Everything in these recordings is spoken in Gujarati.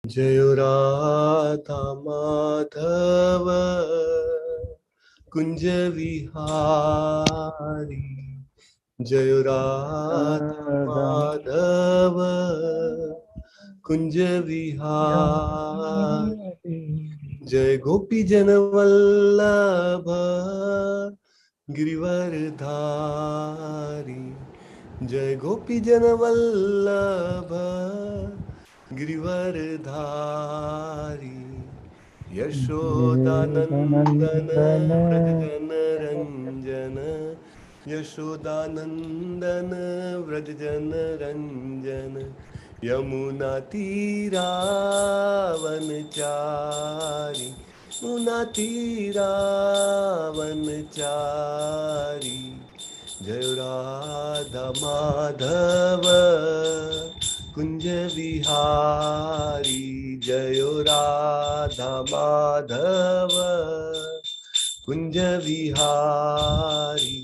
जय राधा माधव कुंज विहारी, जय राधा माधव कुंज विहारी, जय गोपी जन वल्लभ गिरिवरधारी, जय गोपी जन वल्लभ गिरिवरधारी, यशोदानंदन व्रज जन रंजन, यशोदानंदन व्रज जन रंजन, यमुना तीरावनचारी, यमुना तीरावनचारी, जय राधा माधव कुंज विहारी, जय राधा माधव कुंज विहारी,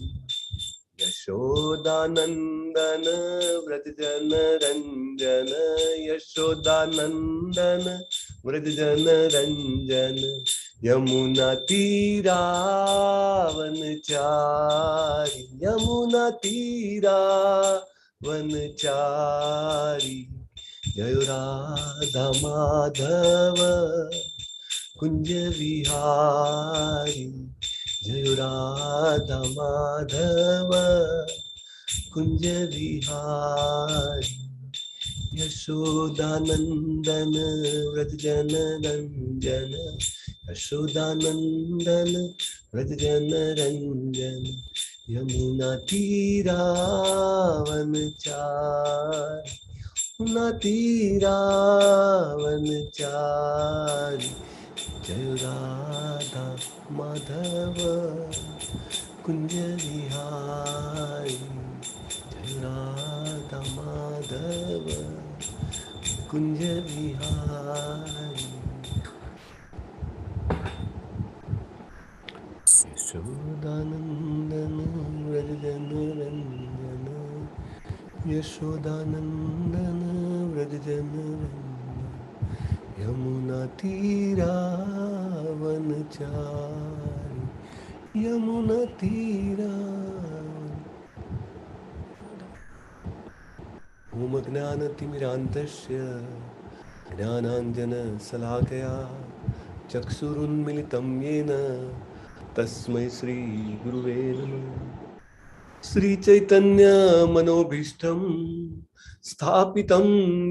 यशोदानंदन व्रज जन रंजन, यशोदानंदन व्रज जन रंजन, यमुना तीरावनचारी, यमुना तीरावनचारी, जय राधा माधव कुंज विहारी, जय राधा माधव कुंज विहारी, यशोदानंदन व्रज जन रंजन, यशोदानंदन व्रज जन रंजन, यमुना तीरावनचारी, यमुना तीरावनचारी, जय राधा माधव कुंज विहारी, जय राधा माधव कुंज विहारी, यशोदानंदन व्रज जन रंजन, यशोदानंदन व्रज जन रंजन, यमुना तीरावनचारी, यमुना तीरावन। ओम ज्ञानतिमिरान्धस्य ज्ञानाञ्जनशलाकया चक्षुरुन्मिलितं येन तस्मै श्रीगुरुवे नमः। श्रीचैतन्यमनोभीष्टं स्थापितं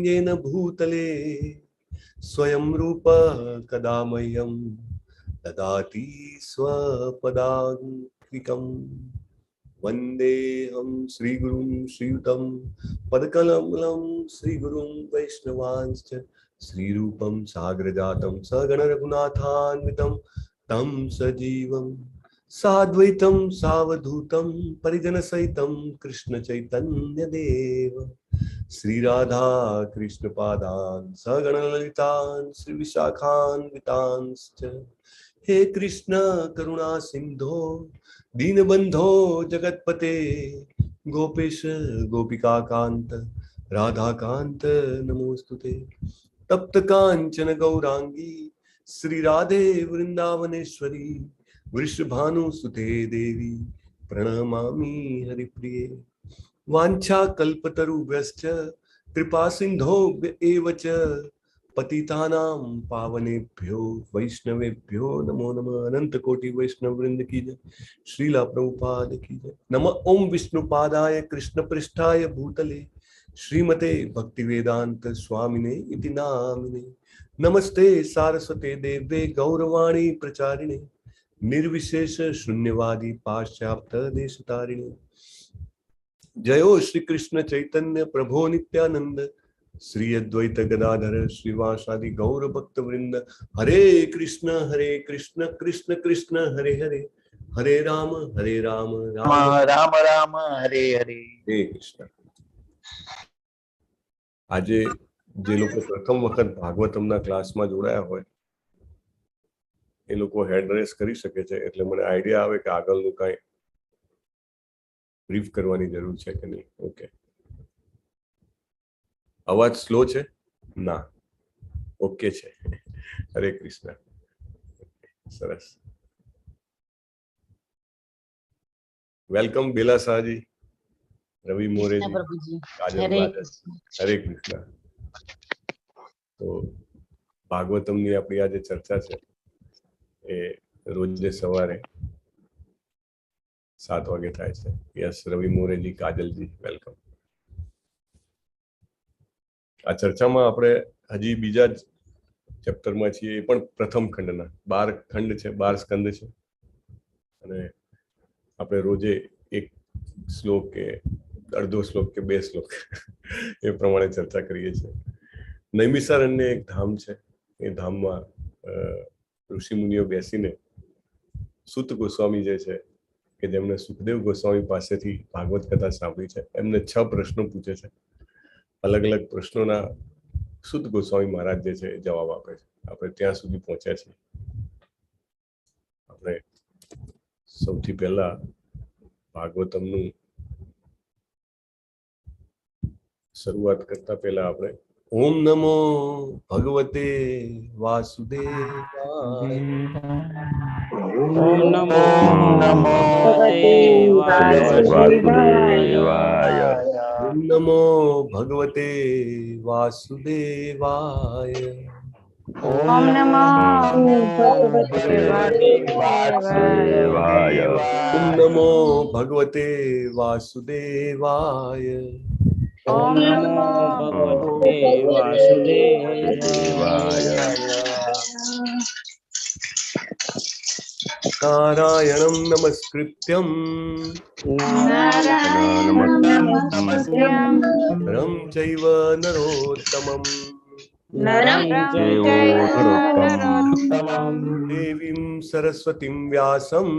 येन भूतले स्वयं रूप कदा मह्यं ददाति स्वपदान्तिकम्। वन्देऽहं श्रीगुरुं श्रीयुतं पदकमलं श्रीगुरुं वैष्णवांश्च श्रीरूपं साग्रजातं सगण रघुनाथान्वितं तं सजीवं साद्वैतं सावधूतं परिजनसहितं कृष्ण चैतन्य देव श्री राधा कृष्ण पादान् सगण ललितान् श्री विशाखान्वितांश्च। हे कृष्ण करुणा सिंधो दीनबंधो जगतपते गोपेश गोपिका कांत राधा कांत नमोस्तुते। तप्त कांचन गौरांगी श्री राधे वृंदावनेश्वरी वृषभानुसुते देवी प्रणमामि हरिप्रिये। वाञ्छा कल्पतरुभ्यश्च कृपा सिन्धुभ्य एव च पतितानां पावनेभ्यो वैष्णवेभ्यो नमो नमः। अनंत कोटि वैष्णव वृंद की जय, श्रीला प्रभुपाद की जय। नमः ओम विष्णुपादाय कृष्ण पृष्ठाय भूतले श्रीमते भक्तिवेदांत स्वामिने इति नामिने। नमस्ते सारस्वते देवे गौरवाणी प्रचारिणे निर्विशेष शून्यवादी पाश्चात्य देशतारिणे। जयो श्री कृष्ण चैतन्य प्रभो नित्यानंद श्री अद्वैत गदाधर श्रीवासादि गौर भक्त वृंद। हरे कृष्ण कृष्ण कृष्ण हरे हरे, हरे राम राम राम राम हरे हरे। हरे कृष्ण। આજે જે લોકો પ્રથમ વખત ભાગવતમના ક્લાસમાં જોડાયા હોય એ લોકો હેન્ડ રેસ કરી શકે છે, એટલે મને આઈડિયા આવે કે આગળનું કાંઈ ब्रीफ करवानी जरूर है कि नहीं। ओके, अवाज स्लो है ना? ઓકે છે. હરે કૃષ્ણ. સરસ. વેલકમ બેલા શાહજી, રવિ મોરેજી, કાજલ રાજન. હરે કૃષ્ણ. તો ભાગવતમની આપણી આજે ચર્ચા છે એ રોજે સવારે 7 વાગે થાય છે. યસ, રવિ મોરેજી, કાજલજી, વેલકમ. આ ચર્ચામાં આપણે હજી બીજા જ ચેપ્ટરમાં છીએ, એ પણ પ્રથમ ખંડના. 12 ખંડ છે, 12 સ્કંદ છે, અને આપણે રોજે એક શ્લોક કે અડધો શ્લોક કે 2 શ્લોક એ પ્રમાણે ચર્ચા કરીએ છીએ. નૈમિષારણ્ય એક ધામ છે. એ ધામમાં ઋષિ મુનિઓ બેસીને સૂત ગોસ્વામી જે છે કે જેમને સુખદેવ ગોસ્વામી પાસેથી ભાગવત કથા સાંભળી છે, એમને 6 પ્રશ્નો પૂછે છે. અલગ અલગ પ્રશ્નોના સૂત ગોસ્વામી મહારાજ જે છે જવાબ આપે છે. આપણે ત્યાં સુધી પહોંચ્યા છીએ. આપણે સૌથી પહેલા ભાગવતમનું શરૂઆત કરતા પહેલા આપણે ઓમ નમો ભગવતે વાસુદેવાય. ઓમ નમો ભગવતે વાસુદેવાય. ઓમ નમો ભગવતે વાસુદેવાય. ઓમ નમો ભગવતે વાસુદેવાય. ઓમ નમો ભગવતે વાસુદેવાય. ઓમ નમો ભગવતે વાસુદેવાય. નારાયણં નમસ્કૃત્યં નરં ચૈવ નરોત્તમં દેવીં સરસ્વતીં વ્યાસં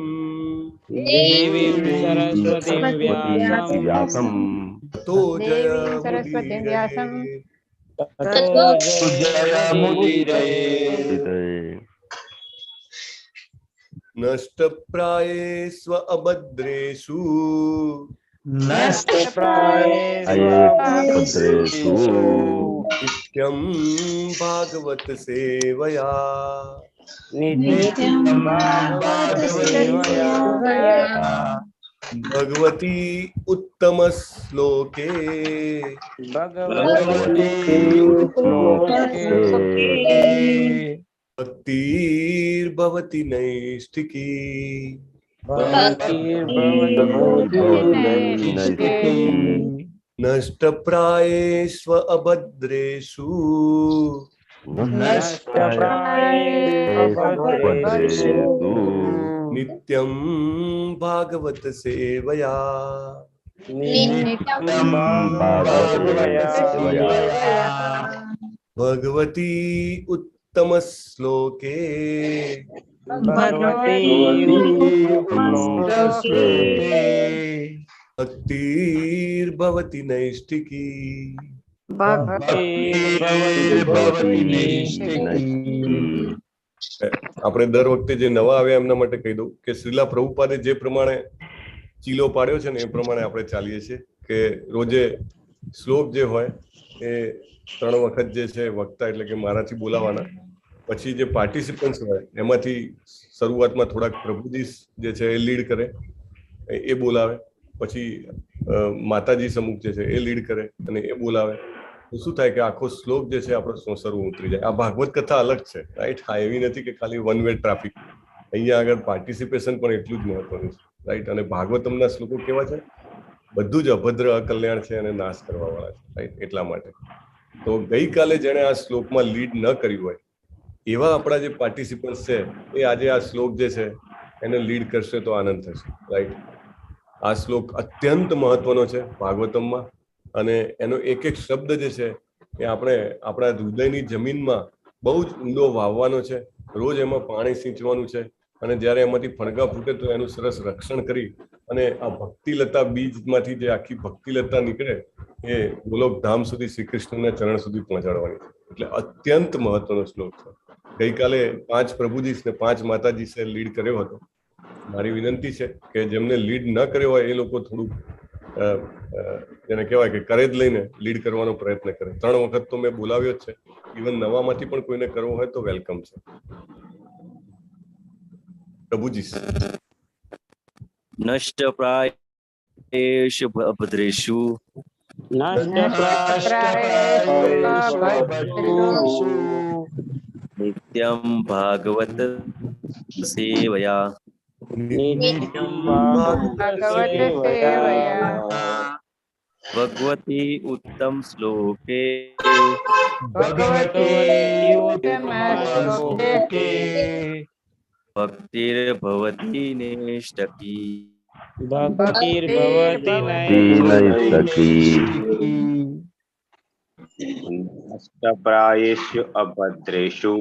તતો જયમુદીરયે. નષ્ટપ્રાયેષ્વ અભદ્રેષુ નિત્યં ભાગવત સેવયા. ભગવતી ઉત્તમ શ્લોકે ભક્તિર્ભવતિ નૈષ્ઠિકી. નષ્ટપ્રાયેષ્વ અભદ્રેષુ નિત્યં ભાગવત સેવયા. ભગવતી ઉત્તમ શ્લોકે ભક્તિર્ભવતિ નૈષ્ઠિકી. આપણે દર વખતે જે નવા આવ્યા એમના માટે કહી દઉં કે શ્રીલા પ્રભુપાદે જે પ્રમાણે ચીલો પાડ્યો છે ને એ પ્રમાણે આપણે ચાલીએ છીએ કે રોજે શ્લોક જે હોય એ 3 વખત જે છે વક્તા એટલે કે મારાથી બોલાવાના. પછી જે પાર્ટિસિપન્ટ્સ હોય એમાંથી શરૂઆતમાં થોડાક પ્રભુજી જે છે એ લીડ કરે, એ બોલાવે. પછી માતાજી સમૂહ જે છે એ લીડ કરે અને એ બોલાવે. તો શું થાય કે આખો શ્લોક જે છે આપણો સોસરવું ઉતરી જાય. આ ભાગવત કથા અલગ છે, રાઈટ? હા, એવી નથી કે ખાલી વન વે ટ્રાફિક. અહીંયા આગળ પાર્ટિસિપેશન પણ એટલું જ મહત્વનું છે, રાઈટ? અને ભાગવતમના શ્લોકો કેવા છે? બધું જ અભદ્ર અકલ્યાણ છે અને નાશ કરવા વાળા છે, રાઈટ? એટલા માટે તો ગઈકાલે જેણે આ શ્લોકમાં લીડ ન કર્યું હોય એવા આપણા જે પાર્ટિસિપન્ટ્સ છે એ આજે આ શ્લોક જે છે એને લીડ કરશે તો આનંદ થશે, રાઈટ? આ શ્લોક અત્યંત મહત્વનો છે ભાગવતમમાં, અને એનો એક એક શબ્દ જે છે એ આપણે આપણા હૃદયની જમીનમાં બહુ જ ઊંડો વાવવાનો છે. રોજ એમાં પાણી સિંચવાનું છે, અને જ્યારે એમાંથી ફણગા ફૂટે તો એનું સરસ રક્ષણ કરી અને આ ભક્તિલતા બીજમાંથી જે આખી ભક્તિલતા નીકળે એ ગોલોક ધામ સુધી શ્રી કૃષ્ણના ચરણ સુધી પહોંચાડવાની છે. એટલે અત્યંત મહત્વનો શ્લોક છે. ગઈકાલે 5 પ્રભુજી ને 5 માતાજી સે લીડ કર્યો હતો. મારી વિનંતી છે કે જેમને લીડ ન કર્યો હોય એ લોકો થોડું જેને કહેવાય કે કરેજ લઈને લીડ કરવાનો પ્રયત્ન કરે. 3 વખત તો મેં બોલાવ્યો જ છે. ઇવન નવામાંથી પણ કોઈને કરવો હોય તો વેલકમ છે. પ્રભુજી નષ્ટપ્રાયેષુ અભદ્રેષુ નિત્યં ભાગવત સેવયા ભગવતી ઉત્તમ શ્લોકે ભક્તિર્ભવતી નૈષ્ઠકી નષ્ટપ્રાયેષુ અભદ્રેષુ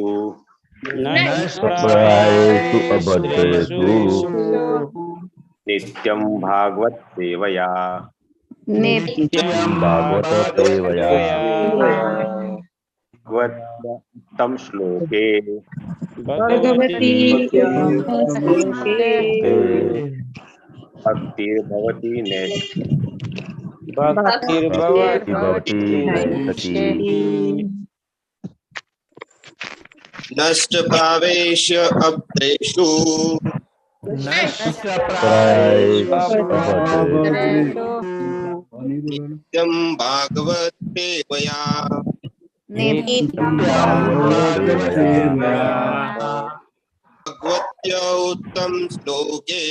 નિત્યં ભાગવત સેવયા ભગવતમ શ્લોકે ભક્તિર્ભવતી નષ્ટપ્રાયેષુ અભદ્રેષુ નિત્યં ભાગવત સેવયા ભગવત્ય ઉત્તમ શ્લોકે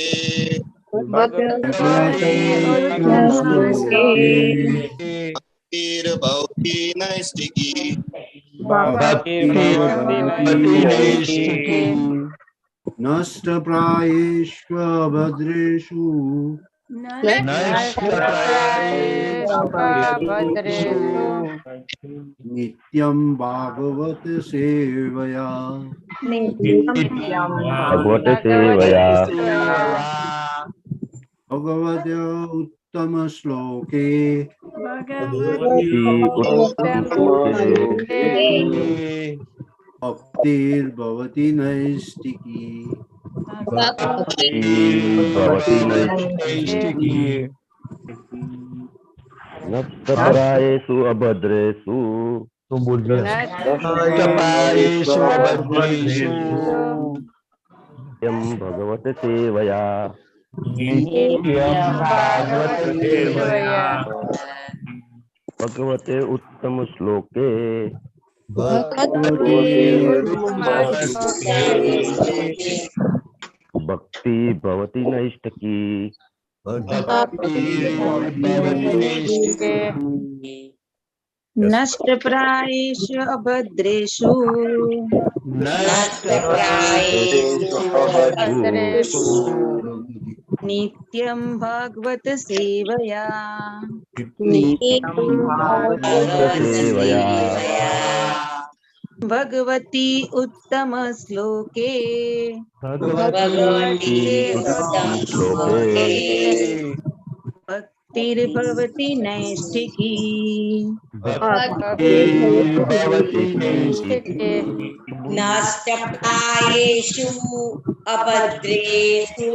ભક્તિર્ભવતી નૈષ્ઠિકી નષ્ટપ્રાયેષુ અભદ્રેષુ નિત્યં ભાગવત સેવયા ભગવત્ય ઉત્તમ શ્લોકે ભક્તિર્ભવતી નૈષ્ઠિકી નષ્ટપ્રાયેષુ અભદ્રેષુ નિત્યં ભગવત સેવયા ભગવતે ઉત્તમ શ્લોકે ભક્તિ ભવતી નૈષ્ઠકી નષ્ટપ્રાયેષુ અભદ્રેષુ નિત્યં ભાગવત સેવયા ભગવતી ઉત્તમ શ્લોકે ભક્તિર્ભવતી નૈષ્ઠિકી નષ્ટપ્રાયેષુ અભદ્રેષુ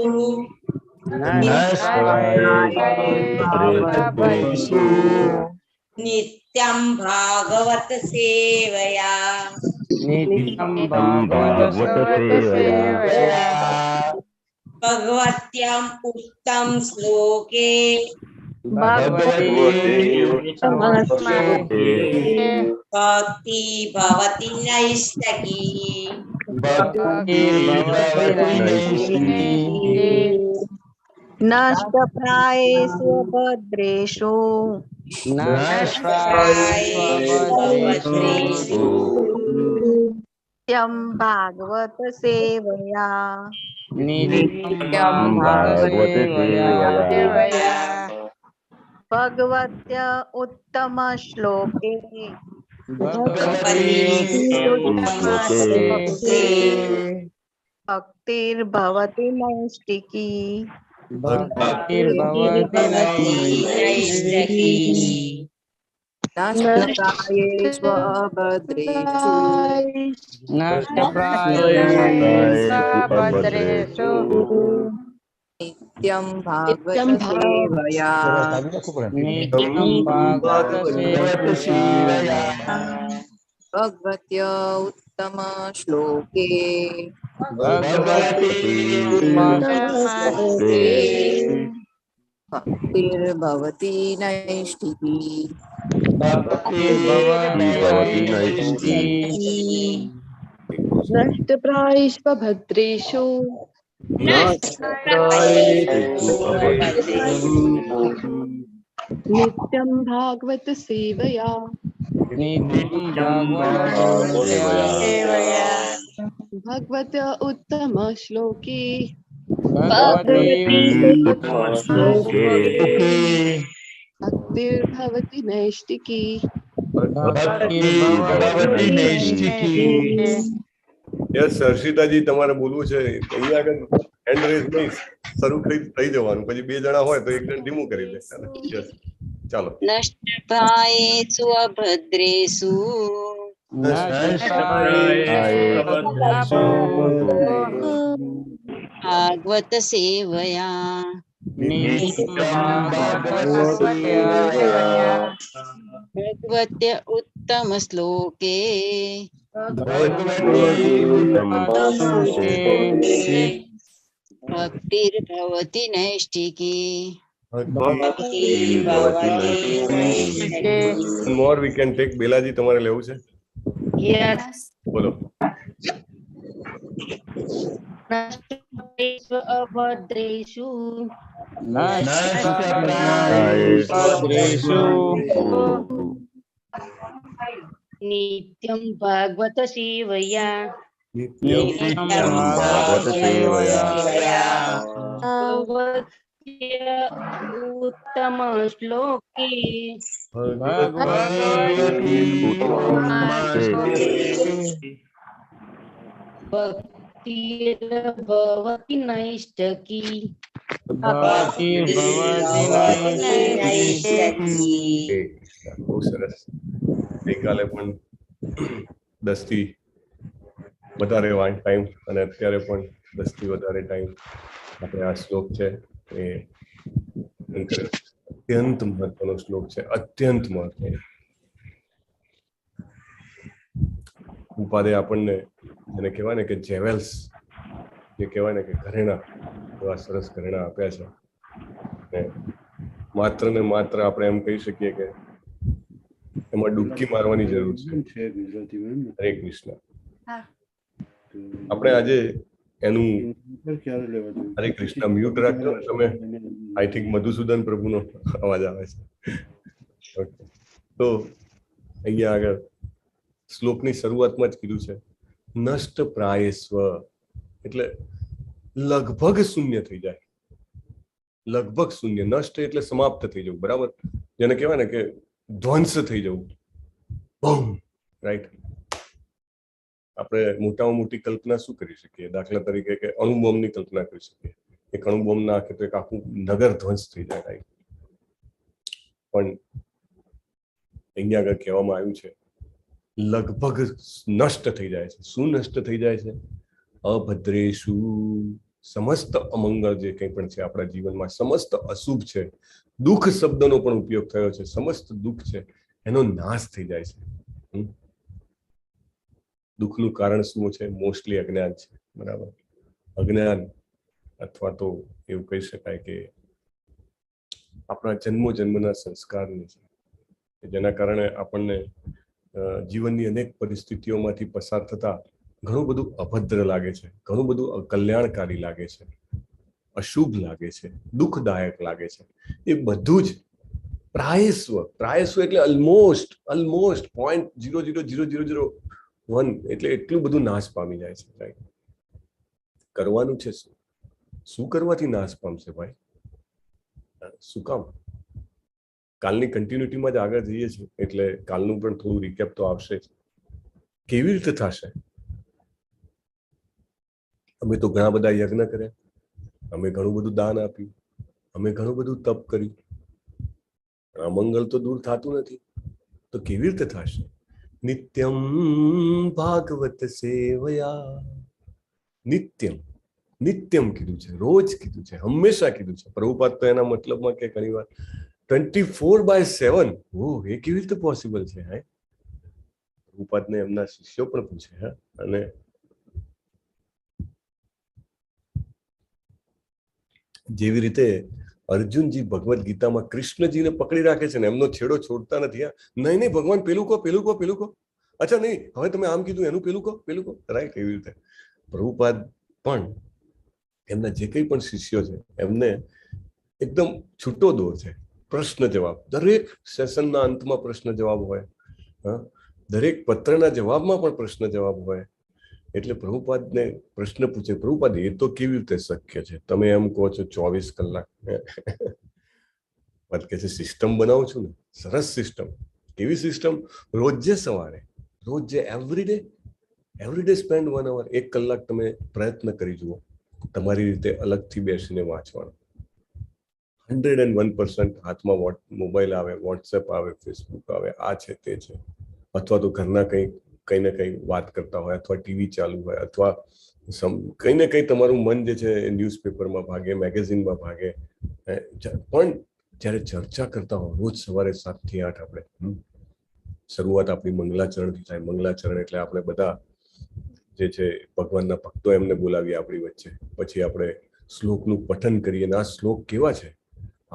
નિત્યં ભાગવત સેવયા ભગવત્યં ઉત્તમ શ્લોકે ભક્તિ ભવતી નૈષ્ઠકી નષ્ટપ્રાયેષુ અભદ્રેષુ નિત્યં ભાગવત સેવયા ભગવત્ય ઉત્તમ શ્લોકે ભક્તિર્ભવતી નૈષ્ઠિકી નષ્ટપ્રાયેષુ અભદ્રેષુ નિત્યમ ભાગવત સેવયા નિત્યમ ભાગવત સેવયા ભગવત્ય ઉત્તમ શ્લોકે ભગવતી ભક્તિર્ભવતી નૈષ્ઠિકી ભવતી નૈષ્ઠિકી નષ્ટપ્રાયિષ્વ ભદ્રેષુ નિત્યમ ભાગવત સેવયા ભગવત ઉત્તમ શ્લોકે ભક્તિર્ભવતી નૈષ્ઠિકી યસ હર્ષિતાજી તમારે બોલવું છે અહીંયા આગળ હેન્ડ રેઝ નહીં શરૂ થઈ જવાનું પછી બે જણા હોય તો એક જણ ધીમું કરી દે યસ ચાલો નષ્ટપ્રાયેષુ અભદ્રેષુ ભાગવત સેવયા ભગવત્ય ઉત્તમ શ્લોકે ભક્તિર્ભવતી નૈષ્ઠિકી મોર વી કેન ટેક બેલાજી તમારે લેવું છે બોલો અભદ્રેષુ નિત્યમ ભાગવત સેવયા ઉત્તમ શ્લોકે ભક્તિર્ભવતી નૈષ્ઠિકી બહુ સરસ ગઈકાલે પણ 10 થી વધારે ટાઈમ અને અત્યારે પણ 10 થી વધારે ટાઈમ આપણે આ શ્લોક છે એ અત્યંત મહત્વનો શ્લોક છે અત્યંત મહત્વનો ઉપાધે આપણને જેને કહેવાય ને કે જેવેલ્સ જે કહેવાય ને કે ઘરેણા એવા સરસ ઘરેણા આપ્યા છે માત્ર ને માત્ર આપણે એમ કહી શકીએ કે એમાં ડૂબકી મારવાની જરૂર છે હરે કૃષ્ણ આપણે આજે એનું હરે કૃષ્ણ મ્યુટ રાખજો તમે આઈ થિંક મધુસૂદન પ્રભુનો અવાજ આવે છે તો અહીંયા આગળ શ્લોકની શરૂઆતમાં જ કીધું છે નષ્ટ પ્રાયસ્વ એટલે લગભગ શૂન્ય થઈ જાય લગભગ શૂન્ય નષ્ટ એટલે સમાપ્ત થઈ જવું બરાબર જેને કહેવાય ને કે ધ્વંસ થઈ જવું બમ રાઈટ આપણે મોટામાં મોટી કલ્પના શું કરી શકીએ દાખલા તરીકે કે અણુબોમ્બની કલ્પના કરી શકીએ એક અણુબોમ્બ નાખે તો એક આખું નગર ધ્વંસ થઈ જાય રાઈટ પણ અહીંયા આગળ કહેવામાં આવ્યું છે લગભગ નષ્ટ થઈ જાય છે શું નષ્ટ થઈ જાય છે અભદ્રેષુ સમસ્ત અમંગળ જે કંઈ પણ છે આપણા જીવનમાં સમસ્ત અશુભ છે દુઃખ શબ્દનો પણ ઉપયોગ થયો છે સમસ્ત દુઃખ છે એનો નાશ થઈ જાય છે દુઃખનું કારણ શું છે મોસ્ટલી અજ્ઞાન છે બરાબર અજ્ઞાન અથવા તો એવું કહી શકાય કે આપણા જન્મના સંસ્કારને છે જેના કારણે આપણને જીવનની અનેક પરિસ્થિતિઓમાંથી પસાર થતા ઘણું બધું અભદ્ર લાગે છે ઘણું બધું અકલ્યાણકારી લાગે છે અશુભ લાગે છે દુઃખદાયક લાગે છે એ બધું જ પ્રાયસ્વ એટલે ઓલમોસ્ટ 0.00001 એટલે એટલું બધું નાશ પામી જાય છે રાઈટ કરવાનું છે શું કરવાથી નાશ પામશે ભાઈ શું કામ કાલની કન્ટિન્યુટીમાં જ આગળ જઈએ છીએ એટલે કાલનું પણ થોડું રિકેપ તો આવશે જ કેવી રીતે થશે અમે તો ઘણા બધા યજ્ઞ કર્યા અમે ઘણું બધું દાન આપ્યું અમે ઘણું બધું તપ કર્યું અમંગલ તો દૂર થતું નથી તો કેવી રીતે થશે નિત્યમ ભાગવત સેવયા નિત્યમ નિત્યમ કીધું છે, રોજ કીધું છે, હંમેશા કીધું છે. પ્રભુપાદ તો એના મતલબમાં કે ઘણી વાર 24/7. એ કેવી રીતે પોસિબલ છે? હે, પ્રભુપાદને એમના શિષ્યો પણ પૂછે. હા, અને જેવી રીતે અર્જુનજી ભગવદ ગીતામાં કૃષ્ણજીને પકડી રાખે છે ને, એમનો છેડો છોડતા નથી. હા, નહીં નહીં ભગવાન પેલું કહો, પેલું કહો, પેલું કહો. અચ્છા નહીં, હવે તમે આમ કીધું એનું પેલું કહો, પેલું કહો. રાઈટ, એવી રીતે પ્રભુપાદ પણ એમના જે કંઈ પણ શિષ્યો છે એમને એકદમ છૂટો દોર છે. પ્રશ્ન જવાબ, દરેક સેશનના અંતમાં પ્રશ્ન જવાબ હોય. હા, દરેક પત્રના જવાબમાં પણ પ્રશ્ન જવાબ હોય. એટલે પ્રભુપાદને પ્રશ્ન પૂછે, પ્રભુપાદ એ તો કેવી રીતે શક્ય છે? તમે એમ કહો છો 24 કલાક. વાત કે છે સિસ્ટમ બનાવું છું ને, સરસ સિસ્ટમ. કેવી સિસ્ટમ? રોજે સવારે, રોજે એવરીડે સ્પેન્ડ 1 hour, 1 કલાક તમે પ્રયત્ન કરી જુઓ તમારી રીતે અલગથી બેસીને વાંચવાનો. 101% હાથમાં મોબાઈલ આવે, વોટ્સએપ આવે, ફેસબુક આવે, આ છે તે છે, અથવા તો ઘરના કઈ ને કઈ વાત કરતા હોય, અથવા ટીવી ચાલુ હોય, અથવા કઈ ને કઈ તમારું મન જે છે ન્યૂઝપેપરમાં ભાગે, મેગેઝિનમાં ભાગે. પણ જ્યારે ચર્ચા કરતા હોય રોજ સવારે 7 થી 8 આપણે શરૂઆત આપણી મંગલાચરણથી થાય. મંગલાચરણ એટલે આપણે બધા જે છે ભગવાનના ભક્તો એમને બોલાવીએ આપણી વચ્ચે. પછી આપણે શ્લોકનું પઠન કરીએ. અને આ શ્લોક કેવા છે?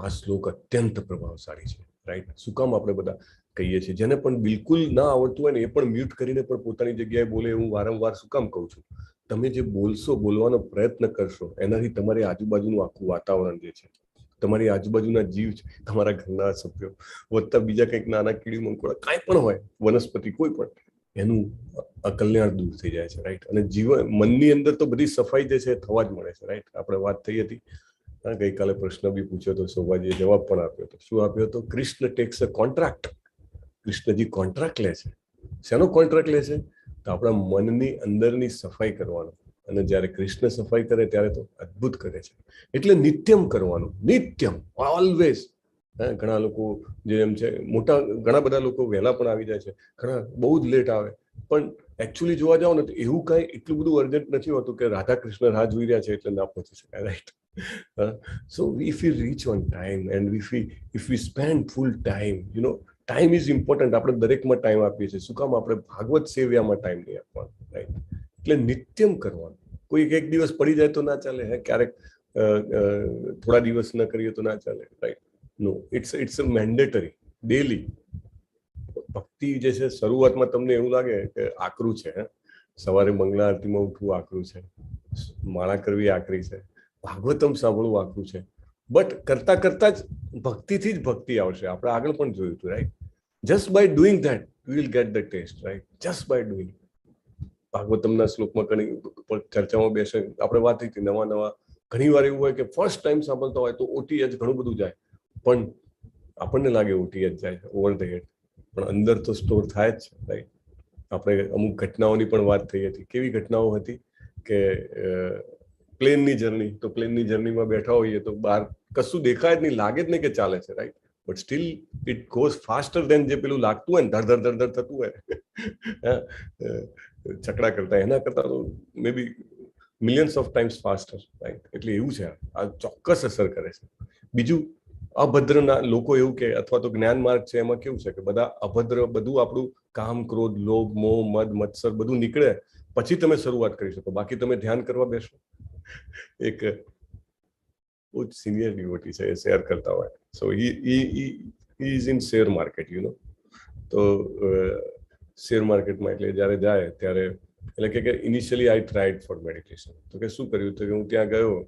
આ શ્લોક અત્યંત પ્રભાવશાળી છે. રાઈટ? શું કામ આપણે બધા કહીએ છીએ? જેને પણ બિલકુલ ના આવડતું હોય ને એ પણ મ્યુટ કરીને પણ પોતાની જગ્યાએ બોલે. હું વારંવાર શું કામ કહું છું? તમે જે બોલશો, બોલવાનો પ્રયત્ન કરશો, એનાથી તમારી આજુબાજુનું આખું વાતાવરણ જે છે, તમારી આજુબાજુના જીવ છે, તમારા ઘરના સભ્યો વત્તા બીજા કંઈક નાના કીડી મંકોડા કાંઈ પણ હોય, વનસ્પતિ કોઈ પણ, એનું અકલ્યાણ દૂર થઈ જાય છે. રાઈટ? અને જીવન મનની અંદર તો બધી સફાઈ જે છે થવા જ મળે છે. રાઈટ? આપણે વાત થઈ હતી, ગઈકાલે પ્રશ્ન બી પૂછ્યો હતો, સૌભાજીએ જવાબ પણ આપ્યો હતો. શું આપ્યો હતો? Krishna takes a contract. Krishnaji contract લે છે. શેનો કોન્ટ્રાક્ટ લે છે? તો આપણા મનની અંદરની સફાઈ કરવાનો. અને જ્યારે કૃષ્ણ સફાઈ કરે ત્યારે તો અદ્ભુત કરે છે. એટલે નિત્યમ કરવાનું, નિત્યમ, ઓલવેઝ. ઘણા લોકો જે એમ છે, ઘણા બધા લોકો વહેલા પણ આવી જાય છે, ઘણા બહુ જ લેટ આવે. પણ એકચ્યુઅલી જોવા જાવ ને તો એવું કાંઈ એટલું બધું અર્જન્ટ નથી હોતું કે રાધા કૃષ્ણ રાહ જોઈ રહ્યા છે એટલે ના પહોંચી શકાય. Right? So if we reach on time and if we spend full time, time is important. આપણે દરેકમાં ટાઈમ આપીએ છીએ. શું કામ? આપણે ભાગવત સેવ્યામાં ટાઈમ નહીં આપવાનો. રાઈટ? એટલે નિત્યમ કરવાનું. કોઈ એક દિવસ પડી જાય તો ના ચાલે. ક્યારેક થોડા દિવસ ન કરીએ તો ના ચાલે. Right? No, it's a mandatory, daily. ભક્તિ જે છે શરૂઆતમાં તમને એવું લાગે કે આકરું છે. સવારે મંગલા આરતીમાં ઉઠવું આકરું છે, માળા કરવી આકરી છે, ભાગવતમ સાંભળવું આકરું છે. બટ કરતા કરતા જ ભક્તિથી જ ભક્તિ આવશે. આપણે આગળ પણ જોયું હતું. Right? Just by doing that you will get the test. Right? Just by doing. ભાગવતમના શ્લોકમાં ઘણી ચર્ચામાં બેસે, આપણે વાત થઈ હતી, નવા ઘણી વાર એવું હોય કે ફર્સ્ટ ટાઈમ સાંભળતા હોય તો ઓટીએચ ઘણું બધું જાય. પણ આપણને લાગે ઓટીએચ જાય ઓવર ધ હેડ, પણ અંદર તો સ્ટોર થાય જ છે. રાઈટ? આપણે અમુક ઘટનાઓની પણ વાત થઈ હતી. કેવી ઘટનાઓ હતી કે પ્લેનની જર્ની, તો પ્લેનની જર્નીમાં બેઠા હોઈએ તો બહાર કશું દેખાય જ નહીં, લાગે જ નહીં કે ચાલે છે. Right? But still it goes faster than જે પેલું લાગતું હોય ને, ધડ થતું હોય છકડા કરતા, એના કરતા તો may be millions of times faster. Right? એટલે એવું છે, આ ચોક્કસ અસર કરે છે. બીજું, અભદ્રના લોકો એવું કે, અથવા તો જ્ઞાન માર્ગ છે એમાં કેવું છે કે બધા અભદ્ર, બધું આપણું કામ, ક્રોધ, લોભ, મોહ, મદ, મત્સર બધું નીકળે પછી તમે શરૂઆત કરી શકો. બાકી તમે ધ્યાન કરવા બેસો. એક બહુ જ સિનિયર ડિવોટી છે, એ શેર કરતા હોય. So he is in share market, તો શેર માર્કેટમાં એટલે જ્યારે જાય ત્યારે એટલે કે initially I tried for meditation. તો કે શું કર્યું? તો કે હું ત્યાં ગયો,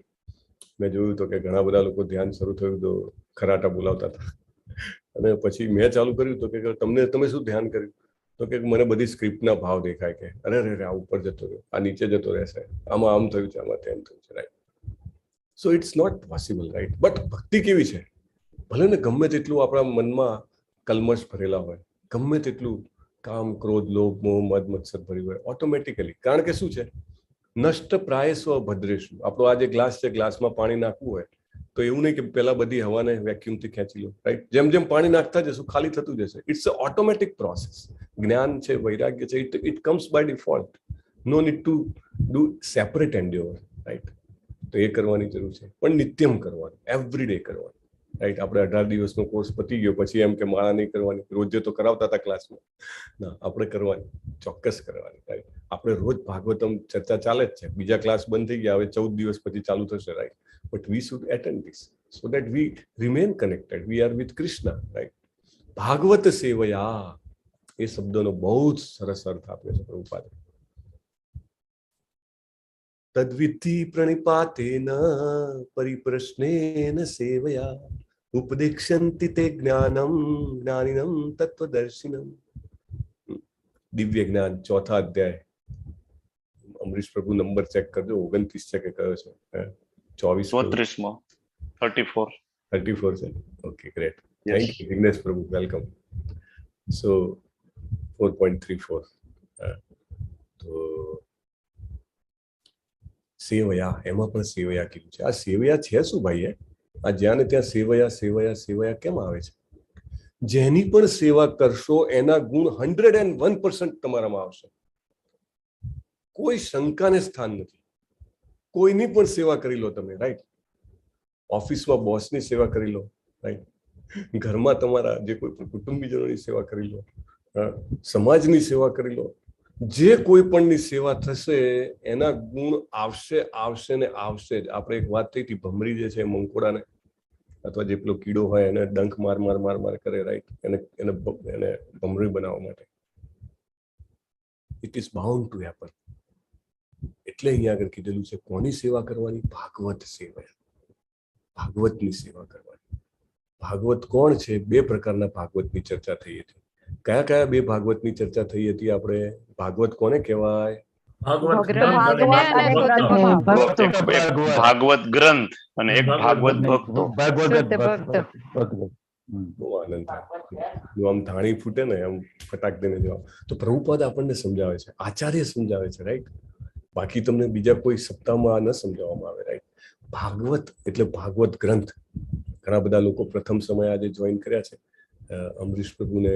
મેં જોયું તો કે ઘણા બધા લોકો ધ્યાન શરૂ થયું તો ખરાટા બોલાવતા હતા. અને પછી મેં ચાલુ કર્યું તો કે તમે શું ધ્યાન કર્યું? તો કે મને બધી સ્ક્રિપ્ટના ભાવ દેખાય કે અરે આ ઉપર જતો રહ્યો, આ નીચે જતો રહેશે, આમાં આમ થયું છે, આમાં તેમ થયું છે. Right? So it's not possible. Right? But ભક્તિ કેવી છે? ભલે ને ગમે તેટલું આપણા મનમાં કલ્મશ ભરેલા હોય, ગમે તેટલું કામ, ક્રોધ, લોભ, મોહ, મદ, મત્સર ભર્યું હોય, ઓટોમેટિકલી, કારણ કે શું છે, નષ્ટ પ્રાયસ્વ ભદ્રેશું. આપણો આ જે ગ્લાસ છે, ગ્લાસમાં પાણી નાખવું હોય તો એવું નહીં કે પેલા બધી હવાને વેક્યુમથી ખેંચી લો. રાઈટ? જેમ જેમ પાણી નાખતા જશું ખાલી થતું જશે. It's a automatic process. જ્ઞાન છે, વૈરાગ્ય છે, it comes by default. No need to do separate endure. Right? તો એ કરવાની જરૂર છે, પણ નિત્યમ કરવાનું, એવરી ડે કરવાનું, રાઈટ. આપણે 18 દિવસનો કોર્સ પતી ગયો પછી એમ કે માળા નહીં કરવાની, રોજે તો કરાવતા હતા ક્લાસમાં, ના, આપણે કરવાની, ચોક્કસ કરવાની, રાઈટ. આપણે રોજ ભાગવતમ ચર્ચા ચાલે જ છે, બીજા ક્લાસ બંધ થઈ ગયા, હવે 14 દિવસ પછી ચાલુ થશે, right. But we should attend this so that we remain connected, we are with Krishna, right. ભાગવત સેવયા એ શબ્દનો બહુ જ સરસ અર્થ આપ્યો છે પ્રભુપાદે. તદ્વિધિ પ્રણિપાતેન પરિપ્રશ્નેન સેવયા ઉપદેક્ષ્યન્તિ તે જ્ઞાનમ જ્ઞાનિનમ તત્વદર્શિનમ. દિવ્ય જ્ઞાન 4થા અધ્યાય, અમરીશ પ્રભુ નંબર ચેક કરજો, 29 છે કે કયો છે? 34 34 છે. Okay, great. Thank you Vignesh પ્રભુ, વેલકમ. સો 4.34. તો સેવયા, એમાં પણ સેવયા કીધું છે. આ સેવયા છે શું ભાઈ? આ જ્યાં ને ત્યાં સેવયા સેવયા સેવયા કેમ આવે છે? જેની પણ સેવા કરશો એના ગુણ 101% તમારામાં આવશે. કોઈ શંકાને સ્થાન નથી. કોઈની પણ સેવા કરી લો તમે, રાઈટ. ઓફિસમાં બોસની સેવા કરી લો, રાઈટ. ઘરમાં તમારા જે કોઈ પણ કુટુંબીજનોની સેવા કરી લો, સમાજની સેવા કરી લો, જે કોઈ પણની સેવા થશે એના ગુણ આવશે આવશે ને આવશે જ. આપણે એક વાત થઈ હતી, ભમરી જે છે મંકોડાને અથવા જે પેલો કીડો હોય એને ડંખ માર માર માર માર કરે, રાઈટ, એને એને એને ભમરી બનાવવા માટે. It is bound to happen. એટલે અહીંયા આગળ કીધેલું છે કોની સેવા કરવાની? ભાગવત સેવા, ભાગવતની સેવા કરવાની. ભાગવત કોણ છે? 2 પ્રકારના ભાગવતની ચર્ચા થઈ હતી. કયા કયા 2 ભાગવતની ચર્ચા થઈ હતી આપણે? ભાગવત કોને કહેવાય? ભાગવત ગ્રંથ અને એક ભાગવત ભક્તો. બહુ આનંદ થાય, જો આમ ધાણી ફૂટે ને એમ ફટાક દઈને જવાબ. તો પ્રભુપાદ આપણને સમજાવે છે, આચાર્ય સમજાવે છે, રાઈટ. બાકી તમને બીજા કોઈ સપ્તાહમાં ન સમજાવવામાં આવે, રાઈટ. ભાગવત એટલે ભાગવત ગ્રંથ. ઘણા બધા લોકો પ્રથમ સમય આજે જોઈન કર્યા છે. અમરીશ પ્રભુને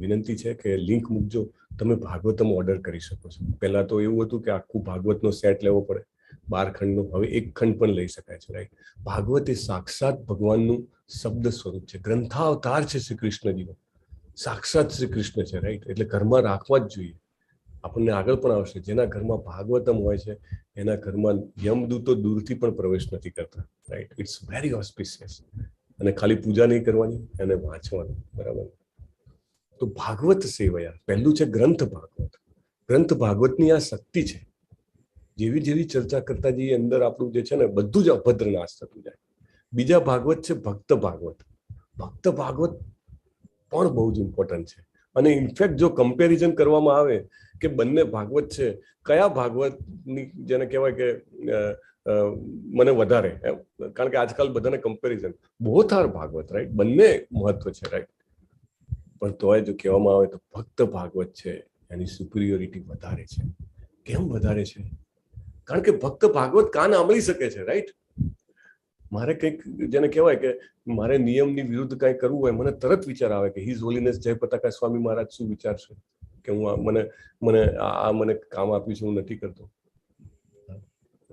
વિનંતી છે કે લિંક મૂકજો, તમે ભાગવતમ ઓર્ડર કરી શકો છો. પહેલા તો એવું હતું કે આખું ભાગવતનો સેટ લેવો પડે, 12 ખંડનો. હવે 1 ખંડ પણ લઈ શકાય છે, રાઈટ. ભાગવત એ સાક્ષાત ભગવાનનું શબ્દ સ્વરૂપ છે, ગ્રંથાવતાર છે શ્રી કૃષ્ણજીનો, સાક્ષાત શ્રી કૃષ્ણ છે, રાઈટ. એટલે ઘરમાં રાખવા જ જોઈએ. આપણને આગળ પણ આવશે, જેના ઘરમાં ભાગવતમ હોય છે એના ઘરમાં યમદૂતો દૂરથી પણ પ્રવેશ નથી કરતા, રાઈટ. It's very auspicious. અને ખાલી પૂજા નહીં કરવાની, એને વાંચવાનું, બરાબર. તો ભાગવત સેવયા પહેલું છે ગ્રંથ ભાગવત. ગ્રંથ ભાગવતની આ શક્તિ છે. જેવી જેવી ચર્ચા કરતા જઈએ અંદર આપણું જે છે ને બધું જ અભદ્ર નાશ થતું જાય. બીજા ભાગવત છે ભક્ત ભાગવત. ભક્ત ભાગવત પણ બહુ જ ઇમ્પોર્ટન્ટ છે. અને ઇનફેક્ટ જો કમ્પેરિઝન કરવામાં આવે કે બંને ભાગવત છે, કયા ભાગવતની જેને કહેવાય કે મને વધારે, કારણ કે આજકાલ બધાને comparison, both are Bhagwat, right. બંને મહત્વ છે, રાઈટ. પણ તોય જો કહેવામાં આવે તો ભક્ત ભાગવત છે એની સુપિરિયોરિટી વધારે છે. કેમ વધારે છે? કારણ કે ભક્ત ભાગવત કાન આંબળી શકે છે, રાઈટ. મારે કંઈક જેને કહેવાય કે મારે નિયમની વિરુદ્ધ કંઈ કરવું હોય, મને તરત વિચાર આવે કે હિઝ હોલીનેસ જય પતાકા સ્વામી મહારાજ શું વિચારશે કે હું મને કામ આપ્યું છે હું નથી કરતો.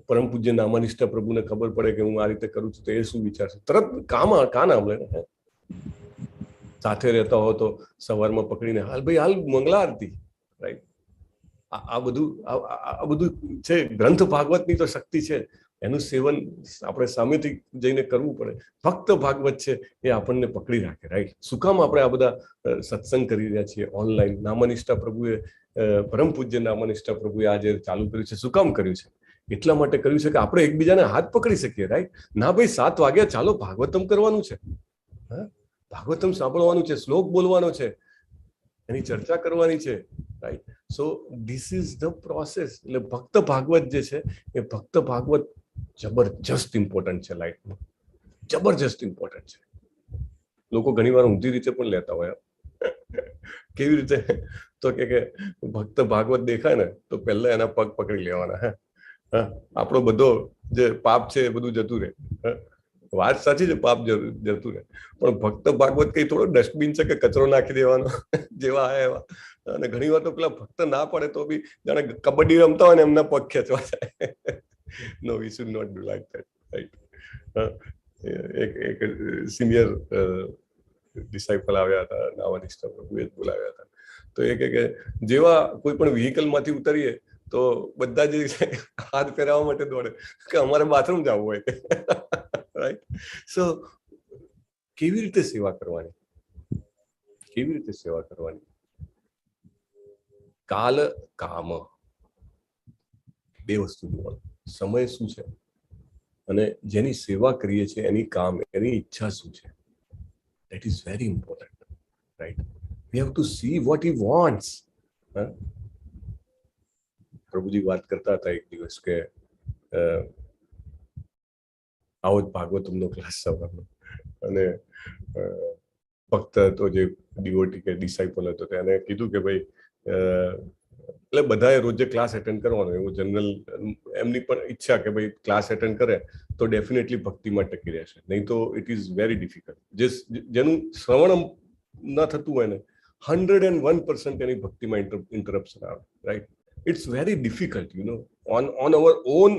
પરમ પૂજ્ય નામાનિષ્ઠા પ્રભુને ખબર પડે કે હું આ રીતે કરું છું તો એ શું વિચારશે? તરત કાન આંબળે ને. સાથે રહેતા હો તો સવારમાં પકડીને હાલ ભાઈ હાલ મંગલા આરતી, રાઈટ. આ બધું છે. ગ્રંથ ભાગવતની તો શક્તિ છે, એનું સેવન આપણે સામેથી જઈને કરવું પડે. ભક્ત ભાગવત છે એ આપણને પકડી રાખે, રાઈટ. શું કામ આપણે આ બધા સત્સંગ કરી રહ્યા છીએ ઓનલાઈન? નામાનિષ્ઠા પ્રભુએ, પરમ પૂજ્ય નામાનિષ્ઠા પ્રભુએ આજે ચાલુ કર્યું છે. શું કામ કર્યું છે? એટલા માટે કર્યું છે કે આપણે એકબીજાને હાથ પકડી શકીએ, રાઈટ. ના ભાઈ 7 વાગ્યા ચાલો ભાગવતમ કરવાનું છે, ભાગવતમ સાંભળવાનું છે, શ્લોક બોલવાનો છે, એની ચર્ચા કરવાની છે, right. So this is the process. એટલે ભક્ત ભાગવત જે છે એ ભક્ત ભાગવત જબરજસ્ત ઇમ્પોર્ટન્ટ છે લાઈફમાં, જબરજસ્ત ઇમ્પોર્ટન્ટ છે. લોકો ઘણી વાર ઊંધી રીતે પણ લેતા હોય. કેવી રીતે? તો કે ભક્ત ભાગવત દેખાય ને તો પહેલા એના પગ પકડી લેવાના. આપણો બધો જે પાપ છે એ બધું જતું રહે. વાત સાચી છે, પાપ જતું રહે. પણ ભક્ત ભાગવત કઈ થોડો ડસ્ટબિન છે કે કચરો નાખી દેવાનો જેવા એવા. અને ઘણી વાર તો પેલા ભક્ત ના પડે તો બી જાણે કબડ્ડી રમતા હોય ને એમના પગ ખેંચવા જાય. No, we should not do like that, right? એક સિનિયર ડિસાઇપલ આવ્યા હતા, નાવા નિષ્ઠા પ્રભુએ જ બોલાવ્યા હતા. તો એ કે જેવા કોઈ પણ વ્હીકલમાંથી ઉતરીએ તો બધા જે હાથ ફેરવવા માટે દોડે કે અમારે બાથરૂમ જવું હોય, રાઈટ? સો કેવી રીતે સેવા કરવાની, કેવી રીતે સેવા કરવાની? કાલ કામ, બે વસ્તુ જોવાનું. સમય શું છે અને જેની સેવા કરીએ છીએ એની કામ, એની ઈચ્છા શું છે. That is very important, right? We have to see what he wants. પ્રભુજી વાત કરતા હતા એક દિવસ કે આવો જ ભાગવતમનો ક્લાસ સવારનો, અને ભક્ત હતો જે ડિવોટી કે ડિસાઇપલ હતો તેને કીધું કે ભાઈ એટલે બધાએ રોજે ક્લાસ એટેન્ડ કરવાનો, એવું જનરલ એમની પણ ઈચ્છા કે ભાઈ ક્લાસ એટેન્ડ કરે તો ડેફિનેટલી ભક્તિમાં ટકી રહેશે, નહીં તો ઇટ ઇઝ વેરી ડિફિકલ્ટ. જેનું શ્રવણ ન થતું હોય ને 101% એની ભક્તિમાં ઇન્ટરપ્શન આવે, right? It's very difficult, you know, on our own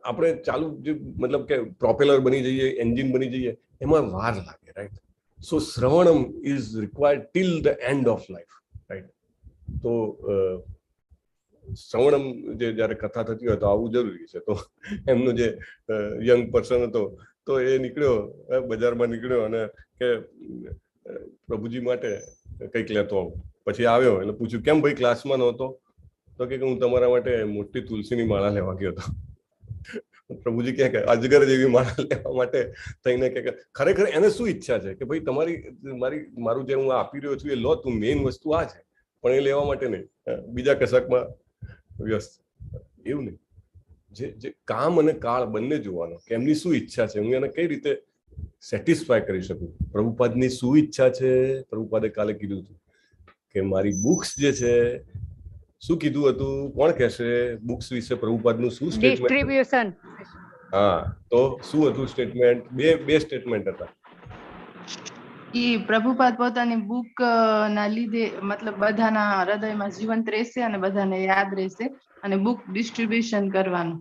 આપણે ચાલુ જે મતલબ કે પ્રોપેલર બની જઈએ, એન્જિન બની જઈએ, એમાં વાર લાગે, રાઈટ? સો શ્રવણમ is required till the end of life, right? તો શ્રવણમ જે જયારે કથા થતી હોય તો આવવું જરૂરી છે. તો એમનો જે યંગ પર્સન હતો તો એ નીકળ્યો, બજારમાં નીકળ્યો અને કે પ્રભુજી માટે કંઈક લેતો આવું. પછી આવ્યો એટલે પૂછ્યું કેમ ભાઈ ક્લાસમાં નહોતો? તો કે હું તમારા માટે મોટી તુલસીની માળા લેવા ગયો હતો. પ્રભુજી કહે કે અજગર જેવી માળા લેવા માટે થઈને કે ખરેખર એને શું ઈચ્છા છે કે ભાઈ મારું જે હું આપી રહ્યો છું એ લો, તું મેઇન વસ્તુ આ છે, પણ એ લેવા માટે નહીં, બીજા કશાકમાં વ્યસ્ત. એવું નહીં, જે કામ અને કાળ બંને જોવાનો કે એમની શું ઈચ્છા છે, હું એને કઈ રીતે સેટિસ્ફાય કરી શકું. પ્રભુપાદની શું ઈચ્છા છે? પ્રભુપાદે કાલે કીધું હતું કે મારી બુક્સ જે છે, શું કીધું હતું, કોણ કહેશે બુક્સ વિશે? પ્રભુપાદનું શું સ્ટેટમેન્ટ? હા, તો શું હતું સ્ટેટમેન્ટ? બે સ્ટેટમેન્ટ હતા. પ્રભુપાદ પોતાની બુક ના લીધે મતલબ બધાના હૃદયમાં જીવંત રહેશે અને બધાને યાદ રહેશે, અને બુક ડિસ્ટ્રીબ્યુશન કરવાનું.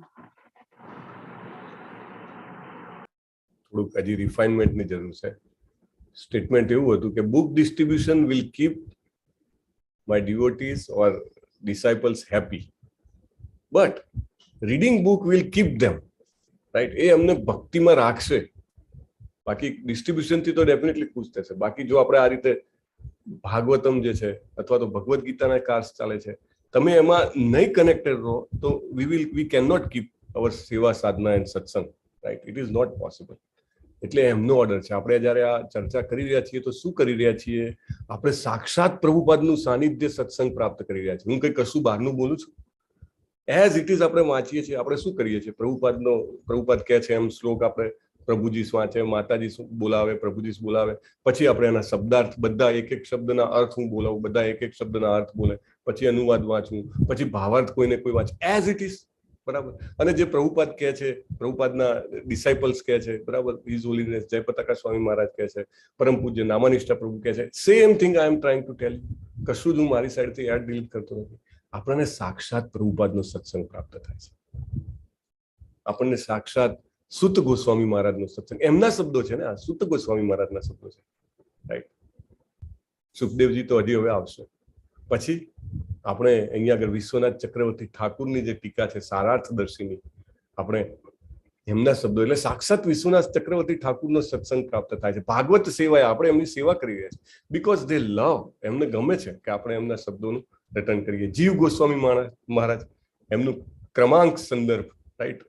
થોડુંક હજી રિફાઇનમેન્ટની જરૂર છે. સ્ટેટમેન્ટ એવું હતું કે book distribution will keep my devotees or disciples happy, but reading book will keep them, right? એ અમને ભક્તિમાં રાખશે. બાકી ડિસ્ટ્રીબ્યુશનથી તો ડેફિનેટલી ખુશ થશે. બાકી જો આપણે આ રીતે ભાગવતમ જે છે અથવા તો ભગવદ્ ગીતાના કાર્સ ચાલે છે, તમે એમાં નહીં કનેક્ટેડ રહો તો we can not keep our સેવા સાધના એન્ડ સત્સંગ, right? It is not possible. એટલે એમનો ઓર્ડર છે. આપણે જયારે આ ચર્ચા કરી રહ્યા છીએ તો શું કરી રહ્યા છીએ? આપણે સાક્ષાત પ્રભુપાદનું સાનિધ્ય સત્સંગ પ્રાપ્ત કરી રહ્યા છીએ. હું કઈ કશું બહારનું બોલું છું? એઝ ઇટ ઇઝ આપણે વાંચીએ છીએ. આપણે શું કરીએ છીએ? પ્રભુપાદ કહે છે એમ શ્લોક આપણે પ્રભુજી વાંચે, માતાજી બોલાવે, પ્રભુજી બોલાવે, પછી આપણે એના શબ્દાર્થ બધા એક એક શબ્દના અર્થ હું બોલાવું, બધા એક એક શબ્દના અર્થ બોલે, પછી અનુવાદ વાંચવું, પછી ભાવાર્થ કોઈને કોઈ વાંચે, એઝ ઇટ ઇઝ, બરાબર? અને જે પ્રભુપાદ કહે છે, પ્રભુપાદના ડિસાઇપલ્સ કહે છે, બરાબર, હિઝ હોલીનેસ જય પતાકા સ્વામી મહારાજ કહે છે, પરમ પૂજ્ય નામાનિષ્ઠા પ્રભુ કહે છે, same thing I am trying to tell you. કશું જ હું મારી સાઈડથી એડ ડિલીટ કરતો નથી. આપણને સાક્ષાત પ્રભુપાદનો સત્સંગ પ્રાપ્ત થાય છે. આપણને સાક્ષાત સુત ગોસ્વામી મહારાજનો સત્સંગ, એમના શબ્દો છે ને, આ સુત ગોસ્વામી મહારાજના શબ્દો છે, રાઈટ? સુખદેવજી તો હજી હવે આવશે. પછી આપણે અહીંયા આગળ વિશ્વનાથ ચક્રવર્તી ઠાકુરની જે ટીકા છે સારાર્થદર્શીની, આપણે એમના શબ્દો, એટલે સાક્ષાત વિશ્વનાથ ચક્રવર્તી ઠાકુરનો સત્સંગ પ્રાપ્ત થાય છે. ભાગવત સેવાએ આપણે એમની સેવા કરી રહ્યા છીએ બીકોઝ દે લવ, એમને ગમે છે કે આપણે એમના શબ્દોનું રટન કરીએ. જીવ ગોસ્વામી મહારાજ, એમનું ક્રમાંક સંદર્ભ, રાઈટ?